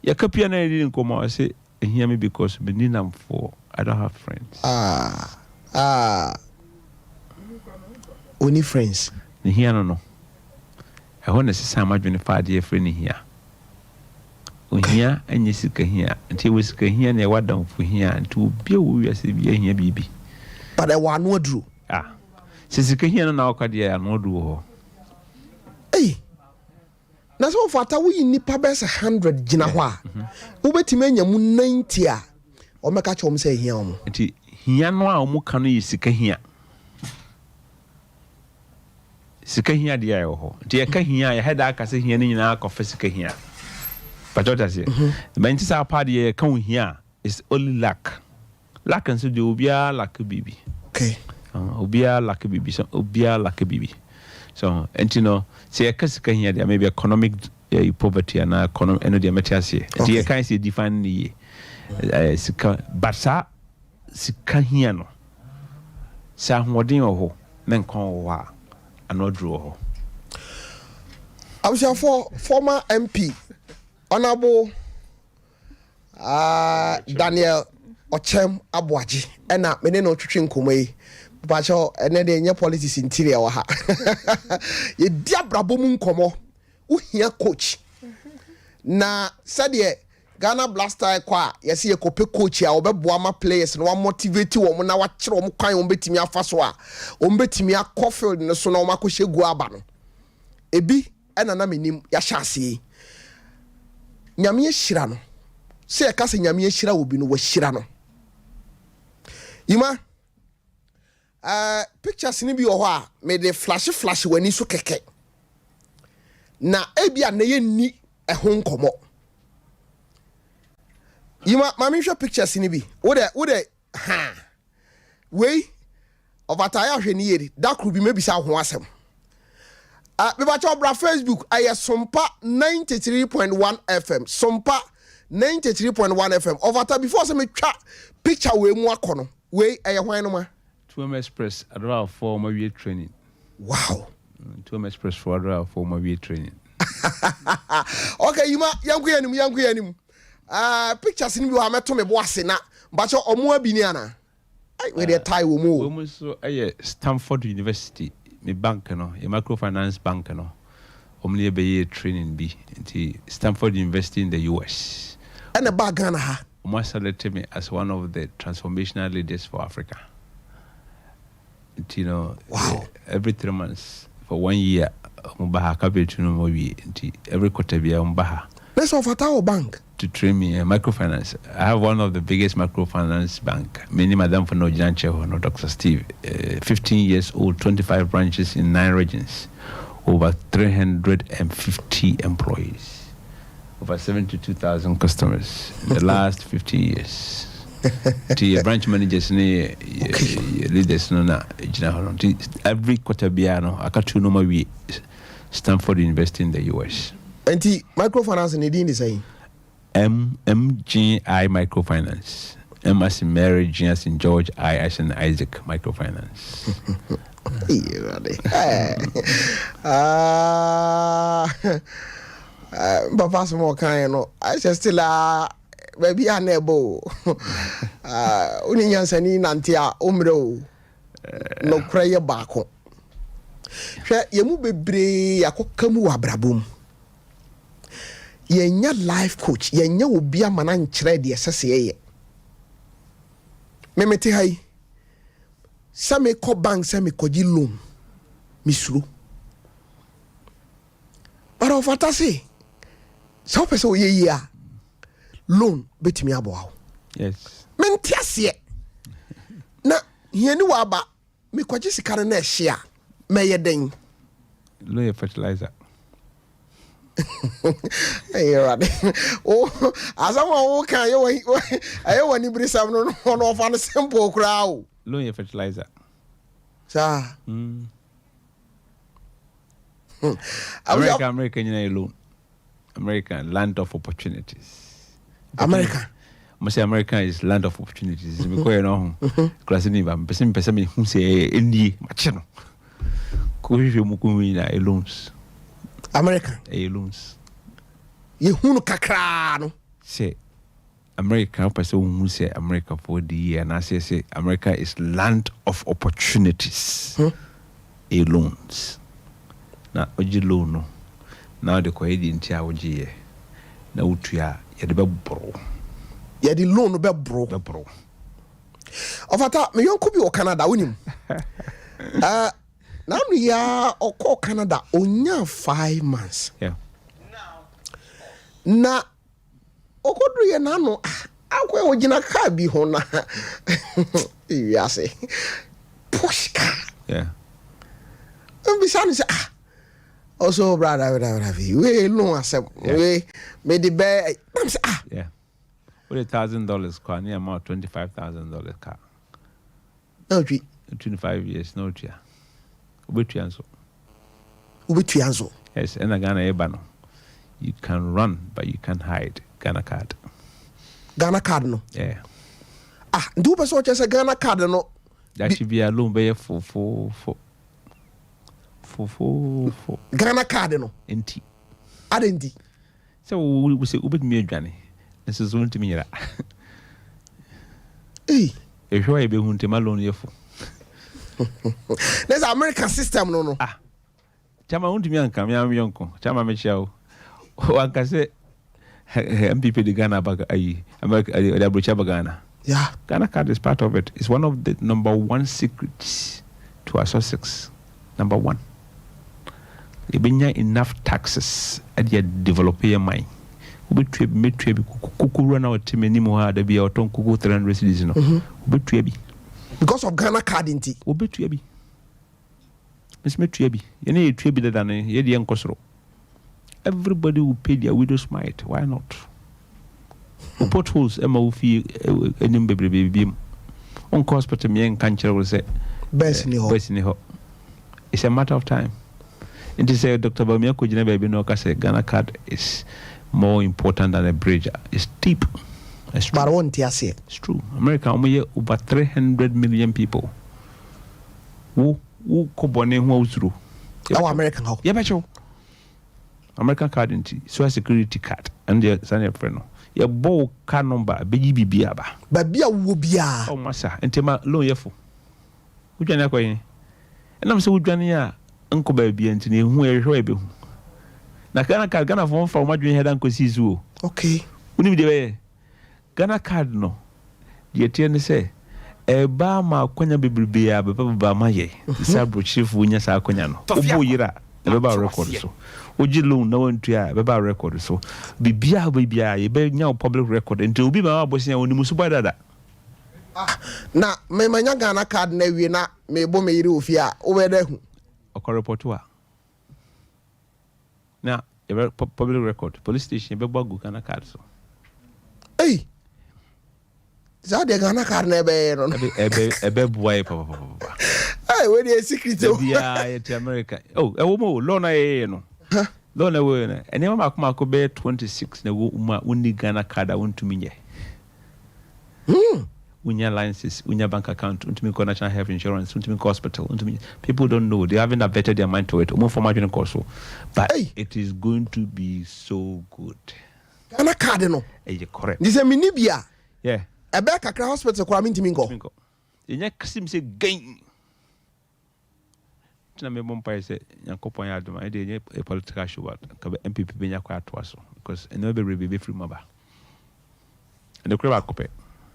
C: Ya kapia na didn't come. I say, hear me because me need them for I don't have friends.
A: Only friends.
C: Here no. I want to see some adwene fa de friend here. Ohia anya sika here. Until we sika here na wadam for here until bi o wi ase bi here bibi.
A: But I want no drew.
C: sika hia no na okade ya no do ho
A: na so fata wo nipa bes 100 gina ho a wo betime anya mu 90 a o meka chom say hia omo
C: nti hia no a omo ka no yi sika hia de ya ho nti ya ka hia ya heda aka se hia ni nyina ka fa sika hia patota se ben ti sa pa de ka wo hia is only luck and so de obia luck bibi
A: okay
C: obia luck bibi so entino say kasika here there maybe economic poverty and economic eno de metiase the kind say define the sika basa sika here no sa hodin ho men kon ho a anodro ho
A: abusha for former MP honorable Daniel Okyem Aboagye ena mene no twetwe nkomai bacho ene de nye politics interior wa ha ye dia brabo mu nkomo wo hia coach na sade Ghana Blaster kwa yesi ye kope coach a obeboa ma players no wa motivate wo na wa kire wo kwan wo betimi afa so a wo betimi akọ field no so na wo makọ gu aba no ebi ena na menim ya hyase nyame yeshira no se ka se nyame yeshira obi no wa shira no Ima pictures ni bi o ho a me de flash wani so keke na ebia na ye ni ho nkomo Ima mami hwe pictures ni bi wo de ha we ovataya hwe ni yeri da kru bi mebisa ho asem me ba cho bra Facebook aye sompa 93.1 FM sompa 93.1 FM ovata before say me twa picture we mu akono we aye hwan no ma
C: 2M Express adra for my way training.
A: Wow.
C: 2M Express for adra for my way training.
A: Okay, you ma yanku yanim. Pictures ni bi wa meto me bo ase na ba cho omo abini ana. Ai we dey tie wo mu.
C: Wo so aye Stanford University me bank no, a microfinance bank no. Omle be training bi into Stanford University in the US.
A: And the bag Ghana ha.
C: Omo selected me as one of the transformational leaders for Africa. You know,
A: wow.
C: Every 3 months for 1 year, Mubaha capital no more every quarter be Mubaha.
A: Let's offer our bank
C: to train me microfinance. I have one of the biggest microfinance bank. Menim Madam for no Janche or no Dr. Steve. 15 years old, 25 branches in 9 regions, over 350 employees, over 72,000 customers in the last 15 years. The branch managers leaders no na every quarter biano akatu no we Stanford University in the US.
A: And the microfinance in the say
C: MGI microfinance. M as in Mary, G as in George, I as in Isaac microfinance.
A: Papa some kind no I still baby anebo uni nyansani nantia omro no prayer baako hwe yemu bebre yakokamu abrabom yenya life coach yenya obi amana nkyere de sese ye memeti hai same ko bank same ko gi loan misuru para ofatase so pese oye a loan betimi aboa.
C: Yes.
A: Mentiasie. Na hieni wa ba me kwaje sika na ehye a meye den.
C: Loan fertilizer.
A: Hey right. Oh, azama wo kan ye wani brisam no fa no simple kra o.
C: Loan fertilizer.
A: Sa.
C: America you know loan. American land of opportunities.
A: America.
C: I say America is land of opportunities. Because you know, class ni ba person me who say NDA machino. Ko hwe mu ko na loans.
A: America.
C: Loans.
A: Ye hunu kakra no.
C: Say America person who say America for the year and I say America is land of opportunities. Loans. Na oji loan no. Now the kwedi ntia oji ye. Na utua ye de bebro.
A: Ye de loan bebro. Ofata me yonko bi o Canada wonim. Now we are call Canada onya 5 months.
C: Yeah.
A: Na okodru ye na no akwa ogina car bi ho na. You say push car.
C: Yeah.
A: Mbisa say also brother we no accept we made the bear
C: yeah. With $1,000 car near about $25,000 car.
A: No tree.
C: 25 years no tree. Ubetuanzo. Yes, and Ghana ebano. You can run, but you can hide. Ghana card.
A: Ghana card no.
C: Yeah.
A: Do person just a Ghana card no.
C: That should be a loan by for.
A: Ghana card no.
C: Enti.
A: Adendi.
C: So we say ubet me Johnny. This is one to me.
A: Hey.
C: If you are be hunte malone yefo.
A: There's an American system no.
C: Chama hunte me anka me am yonko. Chama me chao. Wanka say MPP de Ghana baga ayi. America the abrocha Ghana.
A: Yeah.
C: Ghana card is part of it. It's one of the number one secrets to our success. Number one. You bring enough taxes at your developer mind. We trade kuku run out to Menim or the be out on kuku 300 cities. No,
A: because of Ghana card in tea.
C: Obe trebi. Miss Metrebi. You need to be than a young Cosro. Everybody will pay their widow's mite. Why not? Potholes, Emma will feel a new baby beam. On cost, but a young country will say,
A: Best in the
C: hole. It's a matter of time. And to say, Dr. Bamiako Baby Noka said, Ghana card is more important than a bridge. It's deep. It's true.
A: But I won't say it.
C: It's true. America, over 300 million people. Who Kobone who through?
A: Our American how?
C: Yeah, but American card in so security card and the Sanya friend. Your bow car number, baby biaba.
A: Babia wubia.
C: Oh, massa, and Tema low yefo. Who can I call you? And I'm so Jania, Uncle Baby, and who are you? Na Ghana phone from what you had Uncle Sisu.
A: Okay.
C: We need the Ghana card no. The attorney say, a bar ma quenya bibia, Baba Maye, Sabro chief Winya Saquaniano. Tofiakwa yira, the Baba record so. Uji loan no one to Baba record so. Bibia, you bear now public record until be my boss when you musuba dada.
A: Na me manya Ghana card na we na me bo me yiri ofia over there.
C: Oko report wa. Now, a public record, police station, be bagu Ghana card so.
A: Hey. Zade Ghana card na be no.
C: Ebe boy papa.
A: Hey, we dey secret o.
C: Bia to America. Oh, e wo mo loan na no. Loan na we na. Ene ma akoma be 26 na wo uma uni Ghana card a won to me. Unya licenses, unya bank account, untumi national health insurance, untumi hospital, untumi. People don't know. They haven't vetted their mind to it. More formatting also, but it is going to be so good.
A: Ghana card no.
C: You're correct.
A: This is Minibia.
C: Yeah.
A: A back a hospital kwa mintimi go.
C: Inya kasim say gain. Tina me bompa say Yankopon ya adoma. Ede a political show what. Kabe MPP benya kwa atwaso because enebe be free maba. And the crowd kope.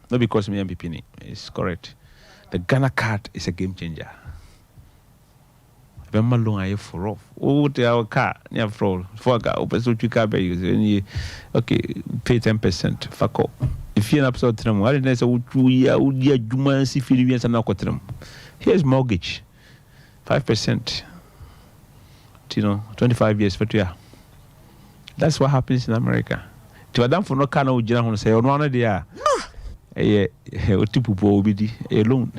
C: Not because me MPP is correct. The Ghana card is a game changer. When my long I for off. Oh, the our car near for car. Open so you car be use. Okay, pay 10%. Fuck up. If you're an absolute tram, why didn't I say we are Juma see Philippines and Nakotram? Here's mortgage, 5%. 25 years for 2 years. That's what happens in America. To Adam for no kind of general say on one of the a loan.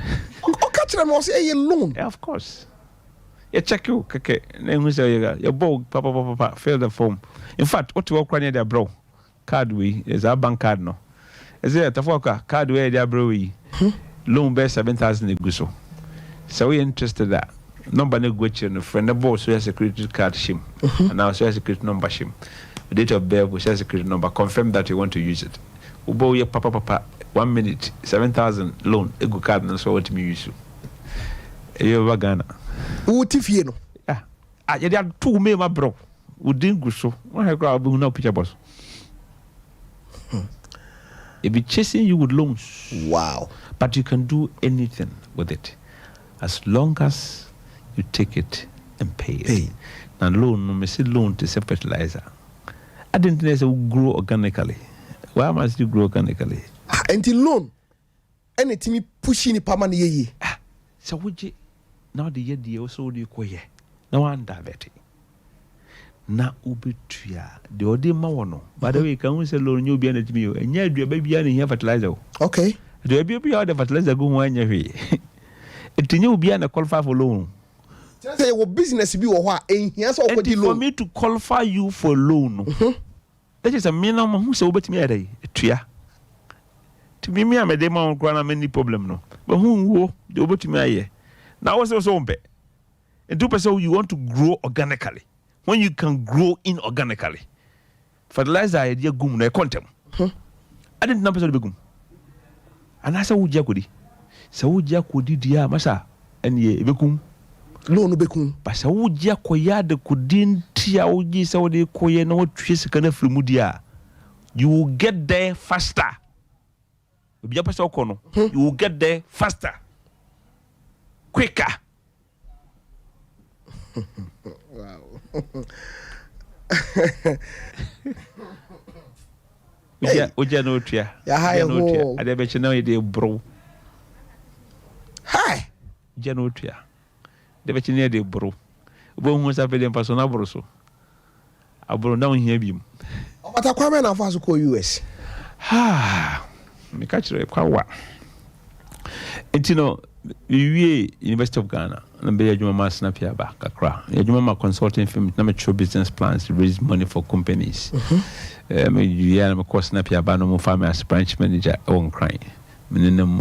A: Catch them was a loan.
C: Of course. You check you, keke. Then who say your bow, papa, fill the form. In fact, what you walk near their bro? Card we is our bank card no. Is there Tofiakwa card where their bro we loan bear 7,000 guso. So we interested that. Number no gwetch and friend the boss who has a security card shim. And now so has a security number shim. The date of birth which has a security number. Confirm that you want to use it. Ubo your papa 1 minute 7,000 loan ego card and so what me use you Ghana
A: utifie no
C: you there two me my bro udin guso one I grab no picture boss it be chasing you with loans.
A: Wow.
C: But you can do anything with it. as long as you take it and pay it. Now loan, no me say loan to say fertilizer. I didn't know it grow organically. Why must you grow organically?
A: Until loan, anything pushing the permanent ye.
C: So would you now the year also do you no one divert. Na ubitua the odi mawono. By the way, can we say loan you be an me and yeah, do baby and here fertilizer.
A: Okay.
C: Do baby out the fertilizer go one year. It new be an qualify for loan.
A: Say what business be or what and here's all
C: for me to qualify you for loan. That is a minimum who so bet me a day. To me, I'm a demo grana many problem no. But who do bet me a year. Now what's also on pay? And 2% you want to grow organically. When you can grow inorganically. Fertilizer idea gum na quantum. I didn't number the gum. And I said would yakudi. So would yakudi dia masa and ye bekum.
A: Loan bekum.
C: But so would yakoya the kudin tia uji so de koye no trees can flumudia. You will get there faster. You will get there faster. Quicker.
A: Wow.
C: Uja no tria.
A: Ya hai ho.
C: Ade be chena ide bro.
A: Hi.
C: Uja no tria. De be chena ide bro. Bo hu sa pele mpaso na bro so. Abro na ohia bim.
A: Obata kwa me na fa so ko US.
C: Ha. Me catch kwa wa. Etino we University of Ghana and be adwuma ma snap ya ba kakra adwuma ma consulting firm na me show business plans to raise money for companies me ya me course snap ya ba no mo farm as branch manager on crime Menim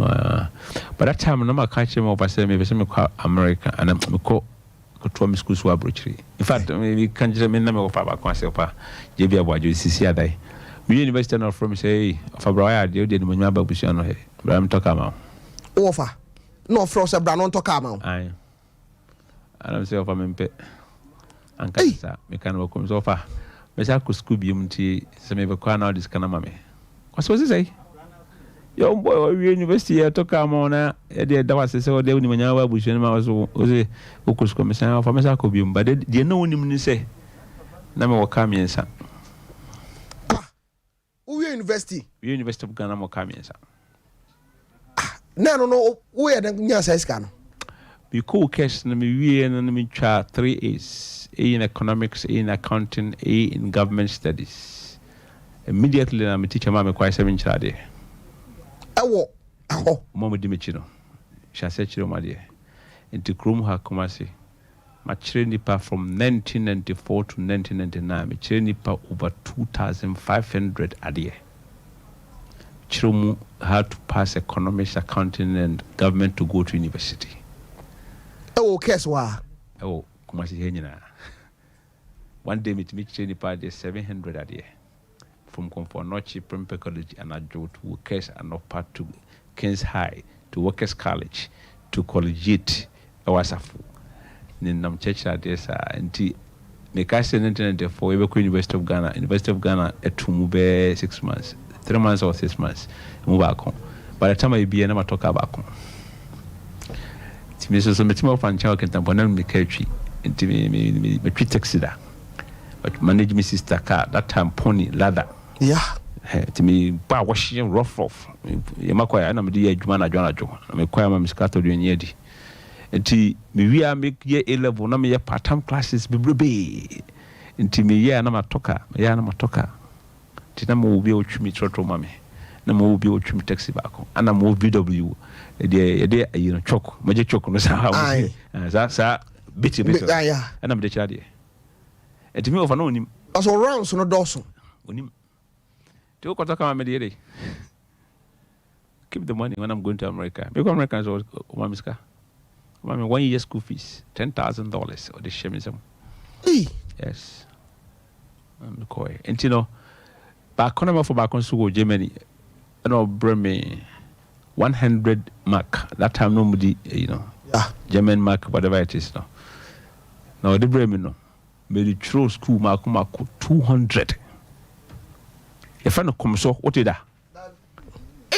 C: but that time no ma catch me over say me be me kwa America and me ko to me school so abrochiri in fact me kan jira me na me go fa ba kwa se pa je bi Aboagye sisi adai we university no from say of Abroya de no nyuma ba busia no he Abraham talk am
A: offer no frost bra no talk am
C: aye and say offer me pe anka sa me kan wo kom so offer me sa ko school bi mti se me be kwa na this kana mame what was say yo boy we university ya talk am na e de da wase se o de ni manya ba busia ma so o se o ko school me sa offer me sa ko bi but de no ni ni say na me wo ka mi nsa
A: we
C: University of Ghana mo ka mi nsa
A: no we are nya size kan
C: we call cash na me wie na me twa 3 A's A in economics, A in accounting, A in government studies. Immediately na me teacher ma me kwai 7 chade awo mo di me chino sha se chiro ma de into krum ha komasi ma chire nipa from 1994 to 1999 me chire nipa over 2500 ade Chiromu had to pass economics, accounting, and government to go to university.
A: Oh, guess what?
C: Oh, kumasi henyina. One day, me training part 700 a year from Comfort Prempeh College and Adjo to Workers and part to Kings High to Workers College to Collegiate Ewasafu. Ninam church at this anti. Me kasi 1994 we were University of Ghana. University of Ghana etumube 6 months. 3 months or 6 months move back home. By the time I be never talk back home. Timmy so me timo fan chaw kentan bonan me catchy into me treat taxi da. But manage me sister car that time pony ladder.
A: Yeah.
C: To me ba washing rough. You makwaya na me di adwuma na adwana adwo. Me kwaya ma miskato do nyedi. Enti me wi a make year A level na me ye part time classes bebrebe. Enti me ye na matoka. Tina mo bi otwimi trotro mame na mo bi otwimi taxi baako ana mo VW de you know chok maje chok no sa sa biti ana me de chade etimi ofa no onim
A: aso rounds no doso
C: onim te ko to kama me de keep the money when I'm going to America because Americans o mamiska mami 1 year school fees $10,000 or the shemism yes I'm koi and you know back on for back on to Germany, bring me 100 mark. That time nobody, German mark, whatever it is now. Now they bring me no, made the true school mark 200. If I no come so, what is that?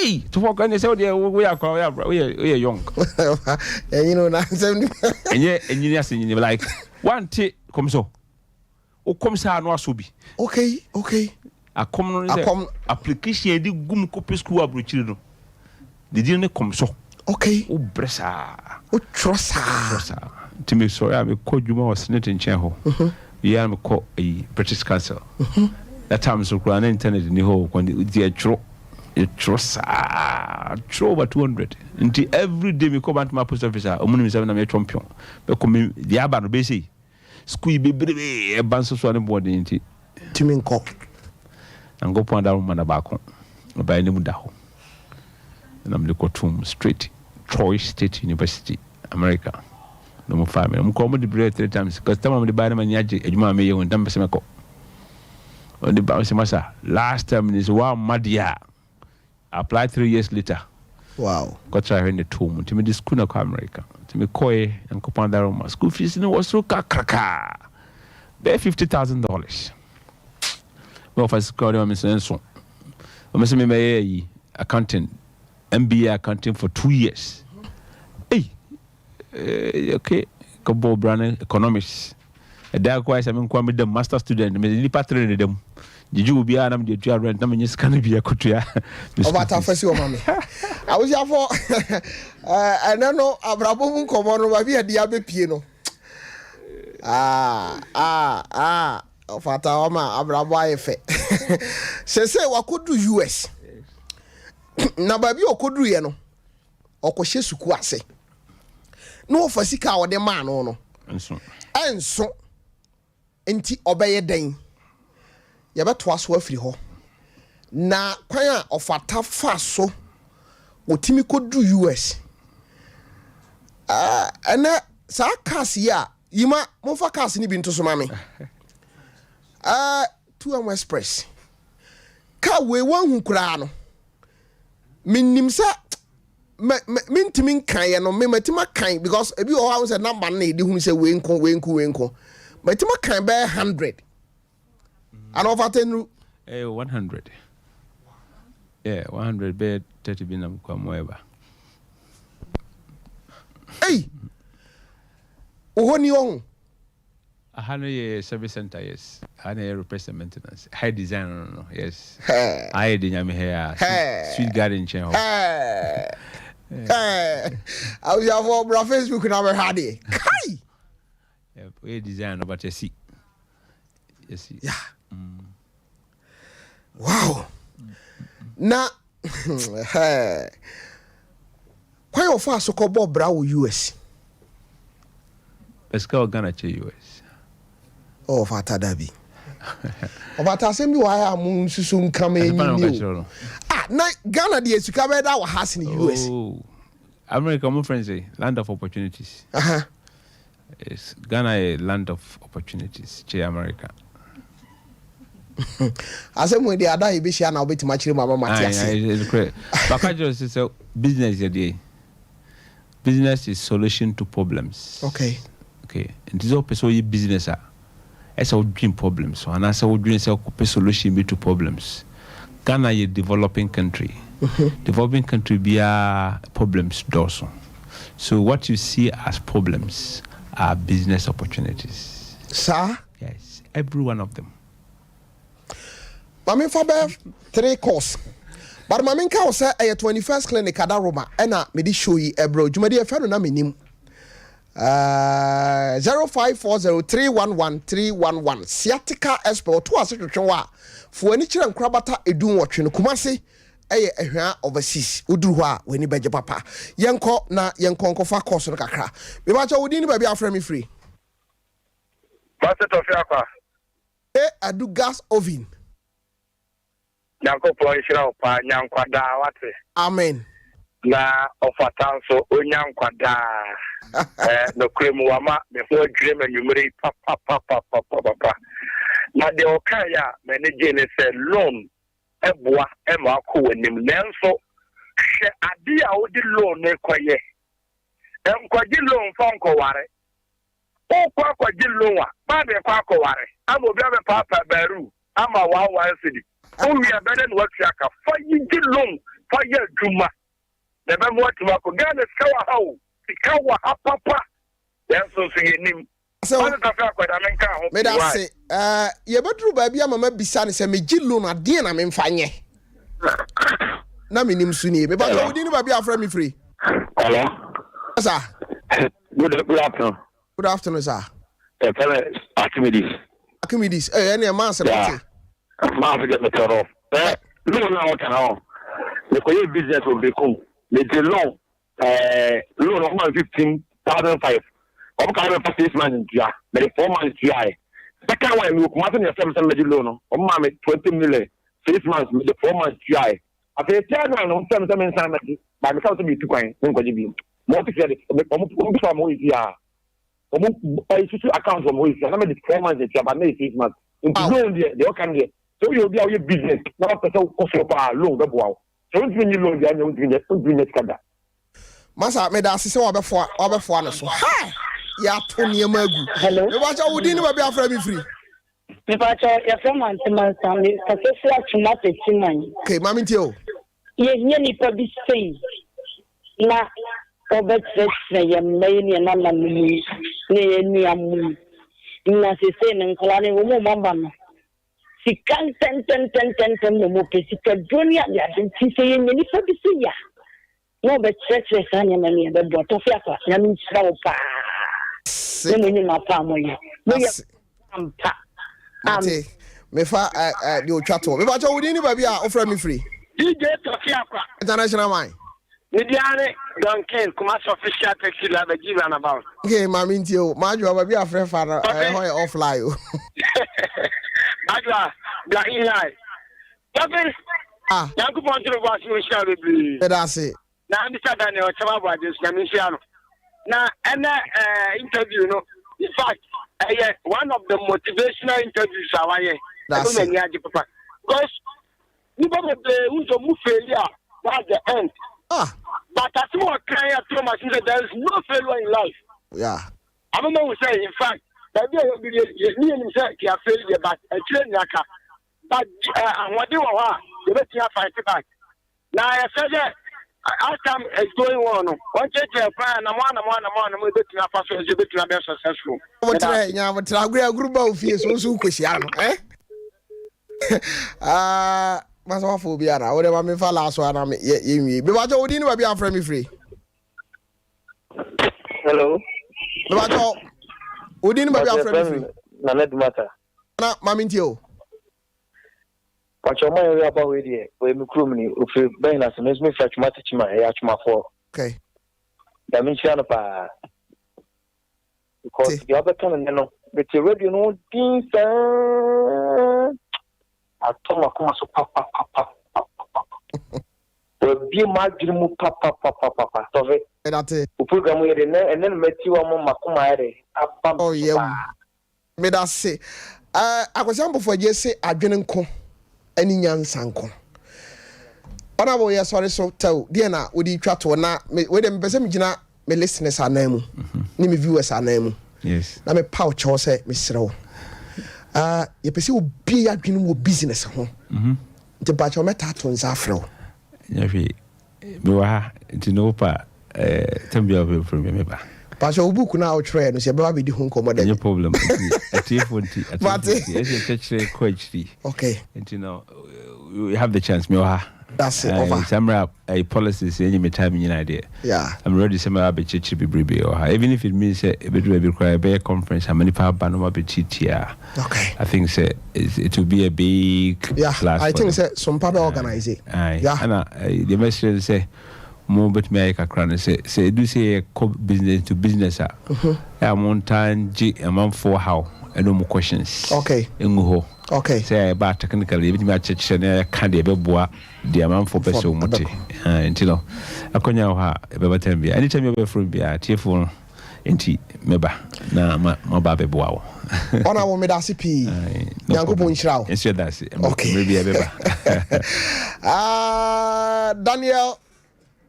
C: hey Tofiakwa ne say we are young
A: you know na say
C: engineer say like one take come so o come say no aso bi
A: okay
C: akom no say application di gum copy school abrochiri no did ne come so
A: okay
C: o bresa
A: o trosa
C: to me so I me call Juma was Senate in Chen ho yeah me call a British Council that time so kura na internet ni ho when the tro over 200 until every day me call Bantama post office omu ni 7 na me champion be come the aba no be say school be e ban so ne board nti
A: timi nko
C: and go point down man ba ko ba ni mu da ho na me ko tum straight Troy State University America no mo family mo ko mo di break 3 times because time mo di ba na manyaje adwuma me ye won dam se me ko on the bounce masa last time is one madia applied 3 years later
A: wow
C: got try in the tomb to me this school na ko America to me koy and ko panda Roma school fees no was so kakaka be $50,000 well for school me say so me say me accounting MBA accounting for 2 years okay kobo brand economics da ko ai me kwa me the master student me li patrone dem jiju bia na me de tua rent na me nyesika na bia kotua
A: obata fasi o mame awusia fo enano abrabo mu komo no ba bia dia be pie no ofata o ma abrabo ayefe se wakodu US na ba bia okodu ye no okohye suku ase no ofasika o de ma no enso enti obeye den ye beto aso afiri ho na kwan a ofata fa so wotimi kodu US ana sa kasi ya yima mo fa kasi ni bi nto so mame 2M Express ka we wan hu kura no Menim sa mentimi kan ye no me matima kan because ebi o ha say number na edi hu say we nko matima kan be 100 and over 10
C: 100 yeah 100 be 30 binam kwa moeba
A: ohoni on
C: ahano ye service center yes ahano ye repair maintenance high design no yes I de nyame here sweet garden chain
A: I was for bro Facebook na me hade kai
C: yeah design but you see
A: yeah wow na kwai ofa so ko bo bra wo US
C: eska Ghana che US
A: oh fata dabi obata sembi wa ya mu susu nkama enyi na Ghana de esuka be da wa has in US
C: America my friends say land of opportunities yes Ghana a land of opportunities che America
A: asem we dey ada e be share na obeti ma chire mama Matias
C: it's great bakajo say business here business is solution to problems okay and this also your business as a dream problems so and as a dream say solution to problems Ghana is a developing country developing country be problems dorsal so what you see as problems are business opportunities
A: sir
C: yes every one of them
A: Mami for 3 course but mami nka say 21st clinic ada Roma na me di show yi ebro jumadi e fa no na Menim 0540311311 Sciatica expert to asetwetwe wa fo ani kire nkrabata edun wotwe no kumase eye ehwa overseas uduru ho a wani beje papa yenko na yenko nkofa course no kakra me ba cha wodi ni ba bia afra me free
H: Master Tofiakwa
A: adu gas oven
H: Nyanko po ishira opa nyankwada wate
A: amen
H: na ofatanso onyankwada no kremu wama before dream enumere papa na de okaya manage ne say loan eboa ema akọ wanim nanso hwe ade a odi loan ne koye enkwaji loan fonko ware o kwaji loan a ba be kwakọ ware ama obi abe papa baru ama 1 cedi o wi abede no watwa ka fa yi loan fire Juma. The member to my Ghana Skawa how, Sikawa Papa. That's also him. So,
A: may I say, you better baby, I'm a Bissani, say me Jilun, a dear, I'm in fine. Menim Sunni, but I didn't be afraid me free.
H: Hello,
A: sir.
H: Good afternoon.
A: Good afternoon, sir. Archimedes. Any man said,
H: man, forget the turn off. No, now, the business will be cool. The loan of 15,005. I'm kind of a 6 months, yeah, but 4 months, yeah. Second one, you come out in your 7 loan, or mammy 20 million, 6 months, 4 months, yeah. I say, tell me, I'm 7 months, by the to be 2 coins, don't go to be. More to get it, from who is here. I should account from who is here. I made 4 months, but maybe 6 months. Into loan, they all can get. So you'll be our business, not the so loan, the wow. So don't bring you loan, they don't bring it together.
A: Massa made us say, over for us. Ya Tony Magu.
D: Hello.
A: You watch out, we didn't be afraid me free.
D: If I tell your friend, I'm saying, okay,
A: Mammy Tio.
D: Yes, nearly probably say. Now, over say, many and I'm me, near me. As you say, and Colony woman. She can't 10 more physical junior. She saying, many probably see ya. No, but church is animal, the Tofiakwa, Menim Slopa. Menim family.
A: Me fa you chat to me, but you didn't be offer me free.
H: DJ Tofiakwa.
A: International mine.
H: Midiane Duncan, commercial official taxi la be give an about.
A: Okay, Mammy Tio, Major be a friend father offline.
H: Major, black in line. Yanku Poncho was you shall be.
A: That's it.
H: Now, Mr. Daniel, Chamawa, this Namishiano. Now, and interview, no, in fact, one of the motivational interviews are that's it. Because you know the move failure at the end. But as more clear to much, there is no failure in life.
A: Yeah.
H: I don't know what say, in fact, that you himself can failure, but a train yaka. But what do you want? You bet you have fight back. Now, I said that. As time is going on, one church plan and one we bet to pass as you bet to be successful.
A: What I group of fears also question, eh? Masophobia, whatever me for last one, I'm ye. But what you didn't be afraid me free.
H: Hello.
A: But what didn't be afraid me free.
H: None matter.
A: Mammy Tio.
H: What your mind about with you? We make room if you bring us and me fetch my teach my yachma for.
A: Okay.
H: That means you're not because the other time, you know, but you read, you know, things. I told my come so papa. Will be my dream, papa. So,
A: that's it.
H: We program with it and then met you on Macumare.
A: Oh, yeah. Me that say, I was able for just say, I didn't come. Any young sanko. Honorable, yes, sorry, so tell Diana, would you try to na with them Besamina, me listeners are name, name viewers are name.
C: Yes.
A: Now, me pouch or say, Miss Row. You pursue be a green business home. The batch of metatons afro.
C: Yafi, Boa, to know pa, Tambia from me.
A: But your book now train, say, Baby, the home commodity. No problem. Okay.
C: And you know, we have the chance,
A: that's it. Over.
C: Some a policy any time in idea.
A: Yeah.
C: I'm ready to be chichi be or even if it means a bit require a conference, how many power banoma be chitia.
A: Okay.
C: I think it will be a big
A: I think some people organize it.
C: Yeah. And the message say more but me I can say do say business to business. I'm on time a month for how and no more questions.
A: Okay. Okay.
C: Say about technically even my church and can't be the amount for person until I can now have a time. Anytime you're from be a tearful inti meba na mababe boa.
A: Ona wo medasi pi. Nyankopo nhyira.
C: Yes, that's it.
A: Okay.
C: Maybe a beba.
A: Daniel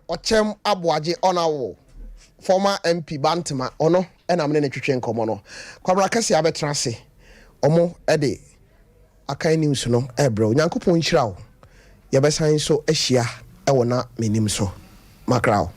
A: Okyem Aboagye ona wo former MP Bantama ono e na mene twetwe nkomo no. Kwabra kase abetra se. Omo e de akan news no ebro. Nyankopo nhyira wo. Yebesan so ahia ɛwɔ na menim so makrao